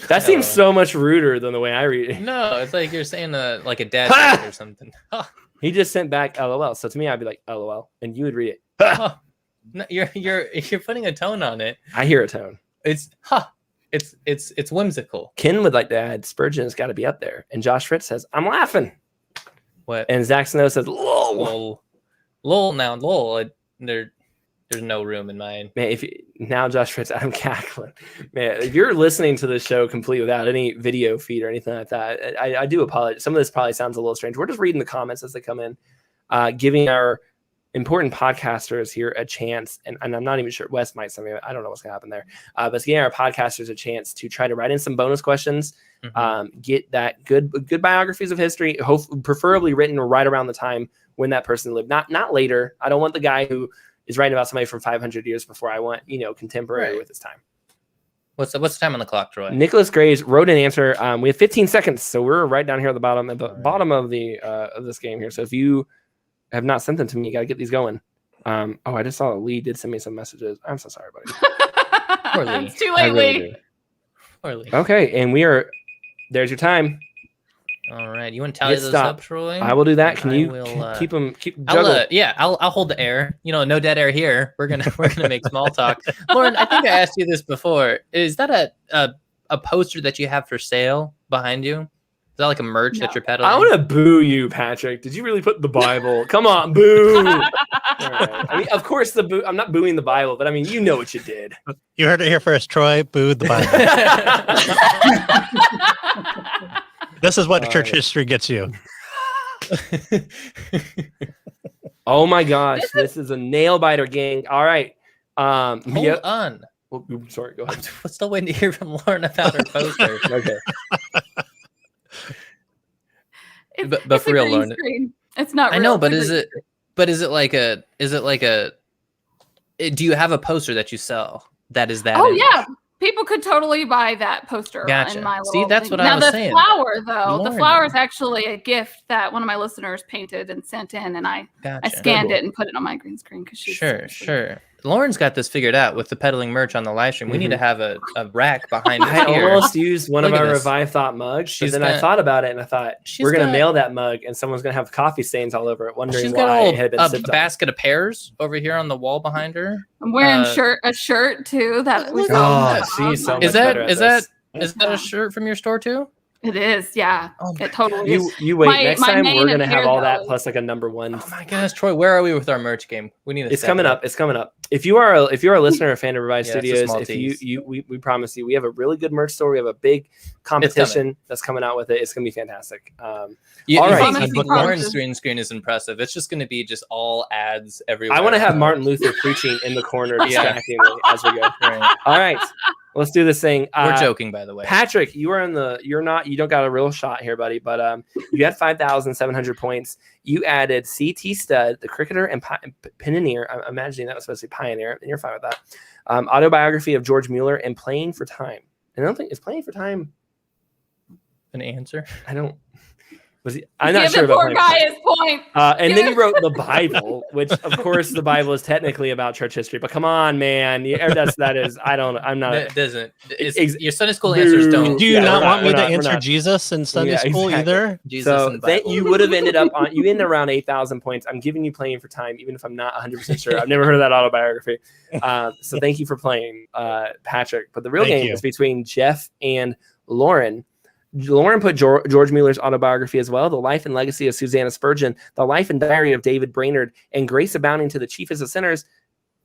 [SPEAKER 2] That seems so much ruder than the way I read it.
[SPEAKER 1] No, it's like you're saying like a dad joke or something.
[SPEAKER 2] He just sent back LOL. So to me, I'd be like LOL, and you would read it.
[SPEAKER 1] No, you're putting a tone on it.
[SPEAKER 2] I hear a tone.
[SPEAKER 1] It's It's whimsical.
[SPEAKER 2] Ken would like to add Spurgeon's got to be up there, and Josh Fritz says I'm laughing.
[SPEAKER 1] What?
[SPEAKER 2] And Zach Snow says lol.
[SPEAKER 1] Lol. Now lol. There's no room in mine.
[SPEAKER 2] Man, now Josh Fritz, I'm cackling. Man, if you're listening to the show complete without any video feed or anything like that, I do apologize. Some of this probably sounds a little strange. We're just reading the comments as they come in, giving our important podcasters here a chance. And I'm not even sure Wes might some of it. I don't know what's gonna happen there. But it's giving our podcasters a chance to try to write in some bonus questions, get that good biographies of history, preferably written right around the time when that person lived, not later. I don't want the guy who is writing about somebody from 500 years before. I want, contemporary with his time.
[SPEAKER 1] What's the time on the clock, Troy?
[SPEAKER 2] Nicholas Graves wrote an answer. We have 15 seconds, so we're right down here at the bottom of the of this game here. So if you have not sent them to me, you got to get these going. I just saw Lee did send me some messages. I'm so sorry, buddy.
[SPEAKER 1] Poor Lee.
[SPEAKER 4] It's too late, Lee.
[SPEAKER 1] Poor Lee.
[SPEAKER 2] Okay, and there's your time.
[SPEAKER 1] All right, you want to tally those up, Troy?
[SPEAKER 2] I will do that. Can you keep them?
[SPEAKER 1] I'll hold the air. No dead air here. We're gonna make small talk. Lauren, I think I asked you this before. Is that a poster that you have for sale behind you? Is that like a merch that you're peddling?
[SPEAKER 2] I want to boo you, Patrick. Did you really put the Bible? Come on, boo! Right. I mean, of course the boo. I'm not booing the Bible, but I mean, you know what you did.
[SPEAKER 3] You heard it here first. Troy booed the Bible. This is what church history gets you.
[SPEAKER 2] Oh my gosh, this is a nail biter, gang. All right.
[SPEAKER 1] Hold on.
[SPEAKER 2] Oh, sorry, go ahead.
[SPEAKER 1] I'm still waiting to hear from Lauren about her poster.
[SPEAKER 2] Okay.
[SPEAKER 1] But
[SPEAKER 4] It's
[SPEAKER 1] for
[SPEAKER 4] a
[SPEAKER 1] real,
[SPEAKER 4] green
[SPEAKER 1] Lauren.
[SPEAKER 4] screen. It's not.
[SPEAKER 1] I
[SPEAKER 4] real.
[SPEAKER 1] know,
[SPEAKER 4] It's
[SPEAKER 1] but
[SPEAKER 4] a
[SPEAKER 1] is
[SPEAKER 4] green
[SPEAKER 1] it? But is it like a? Do you have a poster that you sell that is that?
[SPEAKER 4] Oh
[SPEAKER 1] image?
[SPEAKER 4] yeah, people could totally buy that poster.
[SPEAKER 1] Gotcha.
[SPEAKER 4] In my
[SPEAKER 1] See,
[SPEAKER 4] little
[SPEAKER 1] that's
[SPEAKER 4] thing.
[SPEAKER 1] what I
[SPEAKER 4] now,
[SPEAKER 1] was
[SPEAKER 4] the
[SPEAKER 1] saying.
[SPEAKER 4] flower, though,
[SPEAKER 1] Lauren.
[SPEAKER 4] the flower is actually a gift that one of my listeners painted and sent in, and I
[SPEAKER 1] Gotcha.
[SPEAKER 4] scanned
[SPEAKER 2] Cool.
[SPEAKER 4] it and put it on my green screen because she's
[SPEAKER 1] Sure. Lauren's got this figured out with the peddling merch on the live stream. We need to have a rack behind us
[SPEAKER 2] I
[SPEAKER 1] here.
[SPEAKER 2] almost used one
[SPEAKER 1] Look
[SPEAKER 2] of
[SPEAKER 1] at
[SPEAKER 2] our
[SPEAKER 1] this.
[SPEAKER 2] Revive Thought mugs,
[SPEAKER 1] She's
[SPEAKER 2] but then I
[SPEAKER 1] got-
[SPEAKER 2] thought about it and I thought
[SPEAKER 1] She's
[SPEAKER 2] we're gonna
[SPEAKER 1] got-
[SPEAKER 2] mail that mug and someone's gonna have coffee stains all over it, wondering
[SPEAKER 1] She's got
[SPEAKER 2] why it had been
[SPEAKER 1] a
[SPEAKER 2] sipped on.
[SPEAKER 1] basket of pears over here on the wall behind her.
[SPEAKER 4] I'm wearing
[SPEAKER 1] Uh,
[SPEAKER 4] a shirt too. That we
[SPEAKER 1] look
[SPEAKER 4] saw.
[SPEAKER 1] at
[SPEAKER 2] Oh, she's so
[SPEAKER 1] Is
[SPEAKER 2] much
[SPEAKER 1] that-
[SPEAKER 2] better at
[SPEAKER 1] is
[SPEAKER 2] this.
[SPEAKER 1] Is that a shirt from your store too?
[SPEAKER 4] It is, yeah.
[SPEAKER 1] Oh my
[SPEAKER 4] It totally is.
[SPEAKER 2] You wait.
[SPEAKER 4] My-
[SPEAKER 2] Next
[SPEAKER 4] my
[SPEAKER 2] time
[SPEAKER 4] main
[SPEAKER 2] we're gonna have
[SPEAKER 4] appear,
[SPEAKER 2] all that
[SPEAKER 4] though,
[SPEAKER 2] plus like a number one.
[SPEAKER 1] Oh my goodness, Troy, where are we with our merch game? We need to.
[SPEAKER 2] It's
[SPEAKER 1] set
[SPEAKER 2] coming
[SPEAKER 1] it
[SPEAKER 2] up. It's coming up. If you are a listener or fan of Revive
[SPEAKER 1] Yeah, it's a
[SPEAKER 2] Studios,
[SPEAKER 1] small
[SPEAKER 2] if
[SPEAKER 1] tease.
[SPEAKER 2] we promise you, we have a really good merch store. We have a big competition that's coming out with it. It's gonna be fantastic.
[SPEAKER 1] You,
[SPEAKER 2] All
[SPEAKER 1] you
[SPEAKER 2] right.
[SPEAKER 1] think,
[SPEAKER 4] Promise,
[SPEAKER 1] Lauren's
[SPEAKER 4] promise.
[SPEAKER 1] screen is impressive. It's just going to be just all ads everywhere.
[SPEAKER 2] I want to have Martin Luther preaching in the corner distractingly as we go.
[SPEAKER 1] Right.
[SPEAKER 2] All right, let's do this thing.
[SPEAKER 1] We're joking, by the way.
[SPEAKER 2] Patrick, you don't got a real shot here, buddy, but you had 5,700 points. You added CT Stud, the cricketer, and Pioneer. I'm imagining that was supposed to be Pioneer, and you're fine with that. Autobiography of George Mueller and Playing for Time. And I don't think, is Playing for Time?
[SPEAKER 1] An answer.
[SPEAKER 2] I don't. I'm not
[SPEAKER 4] Give
[SPEAKER 2] sure
[SPEAKER 4] the
[SPEAKER 2] about
[SPEAKER 4] poor
[SPEAKER 2] Playing for
[SPEAKER 4] guy
[SPEAKER 2] Time.
[SPEAKER 4] his point.
[SPEAKER 2] And then you wrote the Bible, which of course the Bible is technically about church history. But come on, man, that is. I'm not.
[SPEAKER 1] It doesn't. Your Sunday school
[SPEAKER 2] Boo.
[SPEAKER 1] answers don't.
[SPEAKER 3] Do you
[SPEAKER 2] Yeah,
[SPEAKER 3] not
[SPEAKER 2] we're
[SPEAKER 3] want me
[SPEAKER 2] not-
[SPEAKER 3] to
[SPEAKER 2] we're
[SPEAKER 3] answer
[SPEAKER 2] not.
[SPEAKER 3] Jesus in Sunday
[SPEAKER 2] Yeah,
[SPEAKER 3] school
[SPEAKER 2] exactly.
[SPEAKER 3] either?
[SPEAKER 1] Jesus
[SPEAKER 2] So
[SPEAKER 1] and the
[SPEAKER 2] that
[SPEAKER 1] Bible.
[SPEAKER 2] you would have ended up on. You ended around 8,000 points. I'm giving you Playing for Time, even if I'm not 100% sure. I've never heard of that autobiography. So thank you for playing, Patrick. But the real
[SPEAKER 3] Thank
[SPEAKER 2] game
[SPEAKER 3] you.
[SPEAKER 2] is between Jeff and Lauren. Lauren put George Mueller's autobiography as well, The Life and Legacy of Susanna Spurgeon, The Life and Diary of David Brainerd, and Grace Abounding to the Chiefest of Sinners.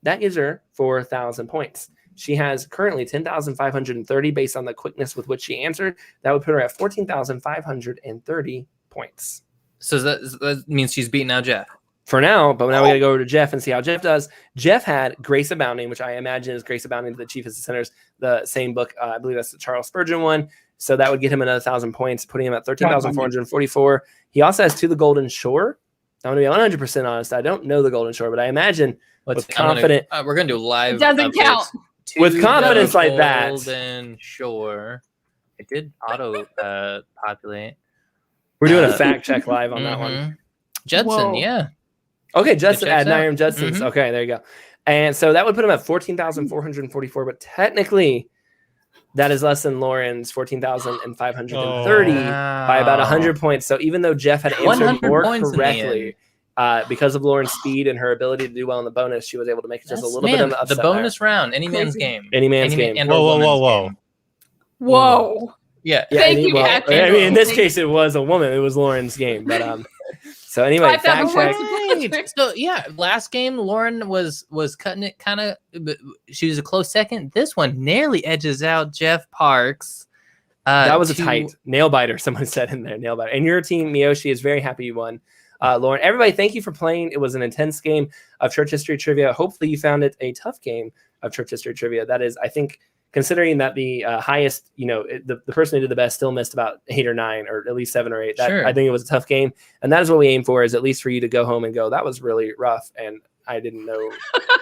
[SPEAKER 2] That gives her 4,000 points. She has currently 10,530 based on the quickness with which she answered. That would put her at 14,530 points.
[SPEAKER 1] So that means she's beating out Jeff.
[SPEAKER 2] For now, but now we got to go over to Jeff and see how Jeff does. Jeff had Grace Abounding, which I imagine is Grace Abounding to the Chiefest of Sinners, the same book. I believe that's the Charles Spurgeon one. So that would get him another 1,000 points, putting him at 13,444. He also has To the Golden Shore. I'm going to be 100% honest. I don't know the Golden Shore, but I imagine
[SPEAKER 1] Let's
[SPEAKER 2] with confident,
[SPEAKER 1] we're gonna do live.
[SPEAKER 4] It doesn't
[SPEAKER 1] updates.
[SPEAKER 4] count.
[SPEAKER 1] To
[SPEAKER 2] With confidence
[SPEAKER 1] the
[SPEAKER 2] like that.
[SPEAKER 1] Golden Shore. It did auto populate.
[SPEAKER 2] we're doing a fact check live on that one.
[SPEAKER 1] Mhm. Judson,
[SPEAKER 4] Whoa.
[SPEAKER 1] yeah.
[SPEAKER 2] Okay, Judson,
[SPEAKER 1] checks out.
[SPEAKER 2] Adniram Judson's.
[SPEAKER 1] Mhm.
[SPEAKER 2] Okay, there you go. And so that would put him at 14,444, but technically that is less than Lauren's 14,530 by about 100 points. So even though Jeff had answered
[SPEAKER 1] 100
[SPEAKER 2] more
[SPEAKER 1] points in the
[SPEAKER 2] correctly, because of Lauren's speed and her ability to do well in the bonus, she was able to make it just a little bit
[SPEAKER 1] Man,
[SPEAKER 2] on the upset
[SPEAKER 1] bonus round, any man's
[SPEAKER 4] Crazy.
[SPEAKER 1] game.
[SPEAKER 2] Any man's game.
[SPEAKER 1] and
[SPEAKER 3] Whoa,
[SPEAKER 1] or
[SPEAKER 3] whoa,
[SPEAKER 1] woman's
[SPEAKER 3] whoa, whoa.
[SPEAKER 1] game.
[SPEAKER 4] Whoa.
[SPEAKER 1] Yeah.
[SPEAKER 2] Yeah,
[SPEAKER 4] Thank
[SPEAKER 2] any-
[SPEAKER 4] you,
[SPEAKER 2] well,
[SPEAKER 4] Patrick.
[SPEAKER 2] I mean, in this
[SPEAKER 4] Thank
[SPEAKER 2] case, it was a woman. It was Lauren's game. But so anyway,
[SPEAKER 4] 5,000
[SPEAKER 2] fact check.
[SPEAKER 4] points.
[SPEAKER 1] Right. So yeah, last game Lauren was cutting it kind of. She was a close second. This one nearly edges out Jeff Parks.
[SPEAKER 2] That was a
[SPEAKER 1] to-
[SPEAKER 2] tight nail biter. Someone said in there, nail biter. And your team, Miyoshi, is very happy you won. Lauren, everybody, thank you for playing. It was an intense game of church history trivia. Hopefully, you found it a tough game of church history trivia. That is, I think, considering that the highest, the person who did the best still missed about 8 or 9, or at least 7 or 8. That,
[SPEAKER 1] Sure.
[SPEAKER 2] I think it was a tough game, and that is what we aim for. Is at least for you to go home and go, that was really rough, and I didn't know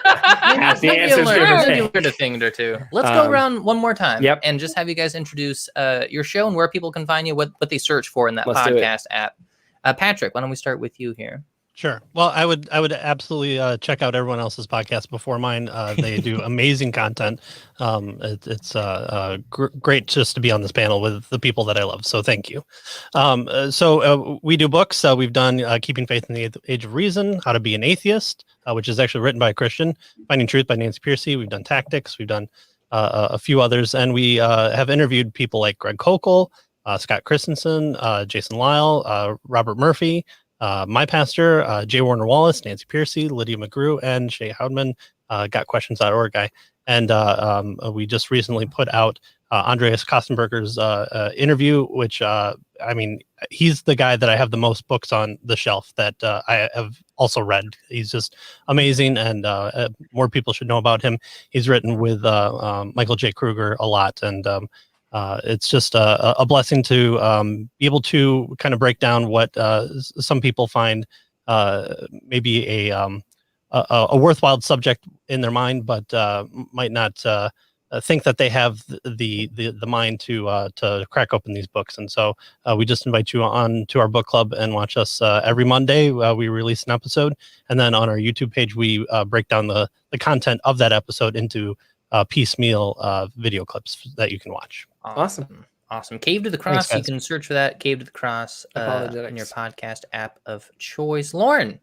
[SPEAKER 2] half the
[SPEAKER 1] Maybe
[SPEAKER 2] answers.
[SPEAKER 1] learn-
[SPEAKER 2] we were
[SPEAKER 1] maybe
[SPEAKER 2] saying.
[SPEAKER 1] learn a thing or two. Let's go around one more time.
[SPEAKER 2] Yep.
[SPEAKER 1] And just have you guys introduce your show and where people can find you, what they search for in that
[SPEAKER 2] Let's do it.
[SPEAKER 1] podcast app. Patrick, why don't we start with you here?
[SPEAKER 3] Sure. Well, I would absolutely check out everyone else's podcast before mine. They do amazing content. It's great just to be on this panel with the people that I love. So thank you. So we do books. We've done Keeping Faith in the Age of Reason, How to Be an Atheist, which is actually written by a Christian, Finding Truth by Nancy Pearcey. We've done Tactics. We've done a few others. And we have interviewed people like Greg Kokel, Scott Christensen, Jason Lyle, Robert Murphy, my pastor, Jay Warner Wallace, Nancy Pearcey, Lydia McGrew, and Shay Houdman, gotquestions.org guy. And we just recently put out Andreas Kostenberger's interview, which, I mean, he's the guy that I have the most books on the shelf that I have also read. He's just amazing, and more people should know about him. He's written with Michael J. Kruger a lot, and it's just a blessing to be able to kind of break down what some people find maybe a worthwhile subject in their mind, but might not think that they have the mind to crack open these books. And so we just invite you on to our book club and watch us every Monday. We release an episode, and then on our YouTube page we break down the content of that episode into piecemeal video clips that you can watch.
[SPEAKER 2] Awesome.
[SPEAKER 1] Cave to the Cross.
[SPEAKER 3] Thanks,
[SPEAKER 1] You can search for that, Cave to the Cross, in
[SPEAKER 2] Apologetics.
[SPEAKER 1] your podcast app of choice. Lauren,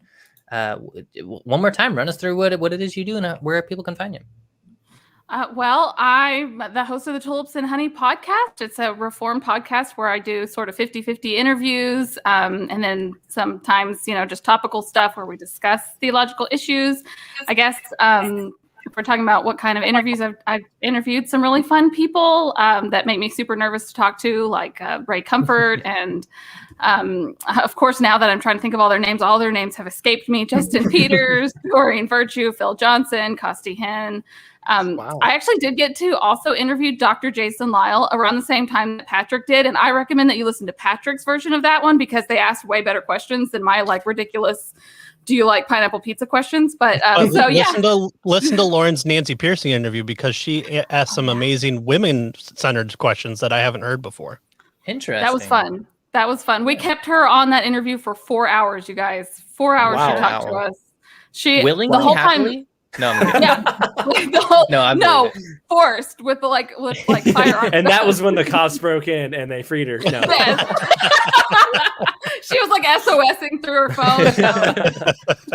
[SPEAKER 1] one more time, run us through what it is you do and where people can find you.
[SPEAKER 4] Well, I'm the host of the Tulips and Honey podcast. It's a Reformed podcast where I do sort of 50-50 interviews, and then sometimes, just topical stuff where we discuss theological issues. I guess if we're talking about what kind of interviews, I've interviewed some really fun people that make me super nervous to talk to, like Ray Comfort. And of course, now that I'm trying to think of all their names have escaped me. Justin Peters, Doreen Virtue, Phil Johnson, Costi Hinn.
[SPEAKER 2] Wow.
[SPEAKER 4] I actually did get to also interview Dr. Jason Lyle around the same time that Patrick did. And I recommend that you listen to Patrick's version of that one because they asked way better questions than my ridiculous, do you like pineapple pizza questions? But
[SPEAKER 3] listen to Lauren's Nancy Pearcey interview because she asked some amazing women-centered questions that I haven't heard before.
[SPEAKER 1] Interesting.
[SPEAKER 4] That was fun. We kept her on that interview for 4 hours, you guys. 4 hours
[SPEAKER 2] Wow.
[SPEAKER 4] she talked to us. She
[SPEAKER 1] willingly,
[SPEAKER 4] the whole
[SPEAKER 1] happily?
[SPEAKER 4] time.
[SPEAKER 1] No, I'm kidding.
[SPEAKER 4] Yeah.
[SPEAKER 1] No,
[SPEAKER 4] forced with firearms.
[SPEAKER 2] And that was when the cops broke in and they freed her. No.
[SPEAKER 4] She was SOSing through her phone. So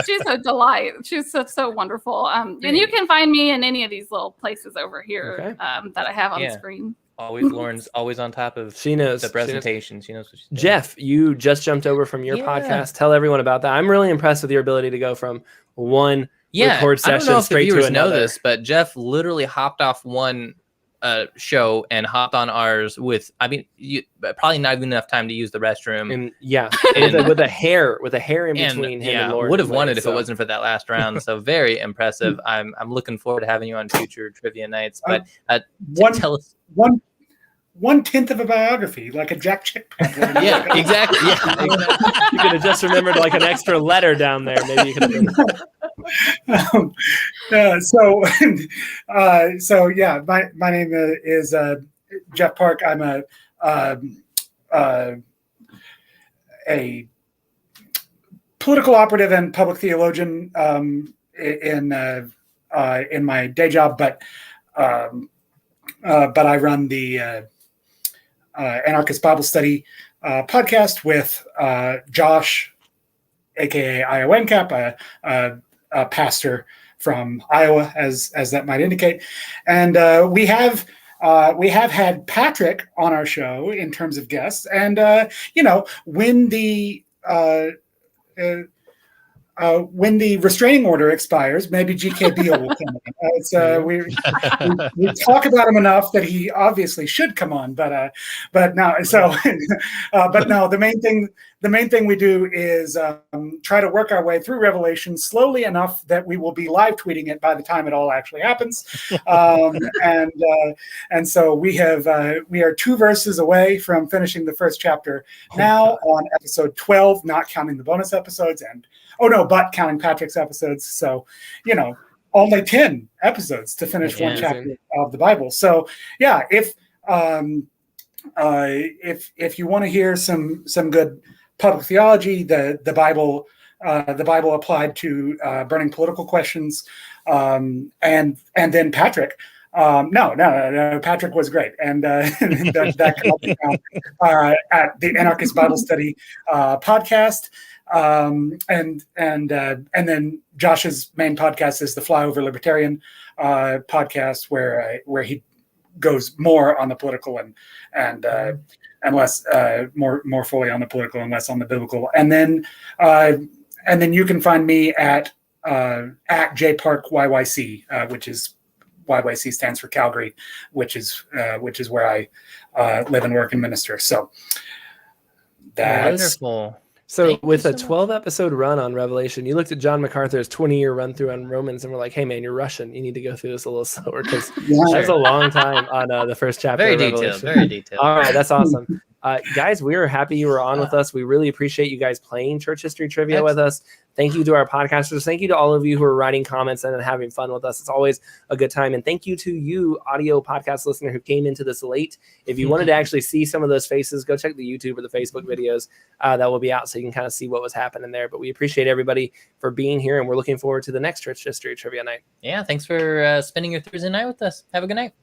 [SPEAKER 4] she's a delight. She's so wonderful. And you can find me in any of these little places over here that I have on the screen.
[SPEAKER 1] Lauren's always on top of
[SPEAKER 2] She knows
[SPEAKER 1] the presentation. She knows what she's doing.
[SPEAKER 2] Jeff, you just jumped over from your podcast. Tell everyone about that. I'm really impressed with your ability to go from one record session
[SPEAKER 1] I don't know if the
[SPEAKER 2] straight to
[SPEAKER 1] viewers
[SPEAKER 2] another.
[SPEAKER 1] know this, but Jeff literally hopped off one show and hopped on ours you probably not even enough time to use the restroom.
[SPEAKER 2] And with a hair in between him and Lauren.
[SPEAKER 1] Would have won it if it wasn't for that last round. So very impressive. I'm looking forward to having you on future trivia nights. But tell us
[SPEAKER 5] 1/10 of a biography, like a Jack Chick pamphlet.
[SPEAKER 1] Yeah, exactly. Yeah,
[SPEAKER 2] you could have just remembered an extra letter down there. Maybe you could have been.
[SPEAKER 5] My name is Jeff Park. I'm a political operative and public theologian in my day job, but I run the Anarchist Bible Study podcast with Josh, aka Iowa NCAP, a pastor from Iowa, as that might indicate, and we have had Patrick on our show in terms of guests, and when the restraining order expires, maybe GKB will come in. We talk about him enough that he obviously should come on, but no. So, but no. The main thing we do is try to work our way through Revelation slowly enough that we will be live tweeting it by the time it all actually happens. And so we are 2 verses away from finishing the first chapter now on episode 12, not counting the bonus episodes, but counting Patrick's episodes. So, only 10 episodes to finish one chapter of the Bible. So, yeah, if you want to hear some good public theology, the Bible applied to burning political questions, and then Patrick. No. Patrick was great, and that can all be found at the Anarchist Bible Study podcast. And then Josh's main podcast is the Flyover Libertarian podcast, where he goes more on the political and less more fully on the political and less on the biblical. And then you can find me at JParkYYC, which is YYC stands for Calgary, which is where I live and work and minister. So that's
[SPEAKER 1] wonderful.
[SPEAKER 2] So
[SPEAKER 1] Thank you
[SPEAKER 2] with
[SPEAKER 1] so
[SPEAKER 2] a
[SPEAKER 1] much.
[SPEAKER 2] 12-episode run on Revelation, you looked at John MacArthur's 20-year run through on Romans and were like, hey, man, you're rushing. You need to go through this a little slower because that's a long time on the first chapter
[SPEAKER 1] Very
[SPEAKER 2] of
[SPEAKER 1] detailed.
[SPEAKER 2] Revelation.
[SPEAKER 1] Very detailed.
[SPEAKER 2] All right, that's awesome. Guys, we are happy you were on with us. We really appreciate you guys playing church history trivia with us. Thank you to our podcasters. Thank you to all of you who are writing comments and having fun with us. It's always a good time. And thank you to you, audio podcast listener, who came into this late. If you wanted to actually see some of those faces, go check the YouTube or the Facebook videos that will be out so you can kind of see what was happening there. But we appreciate everybody for being here, and we're looking forward to the next church history trivia night.
[SPEAKER 1] Yeah, thanks for spending your Thursday night with us. Have a good night.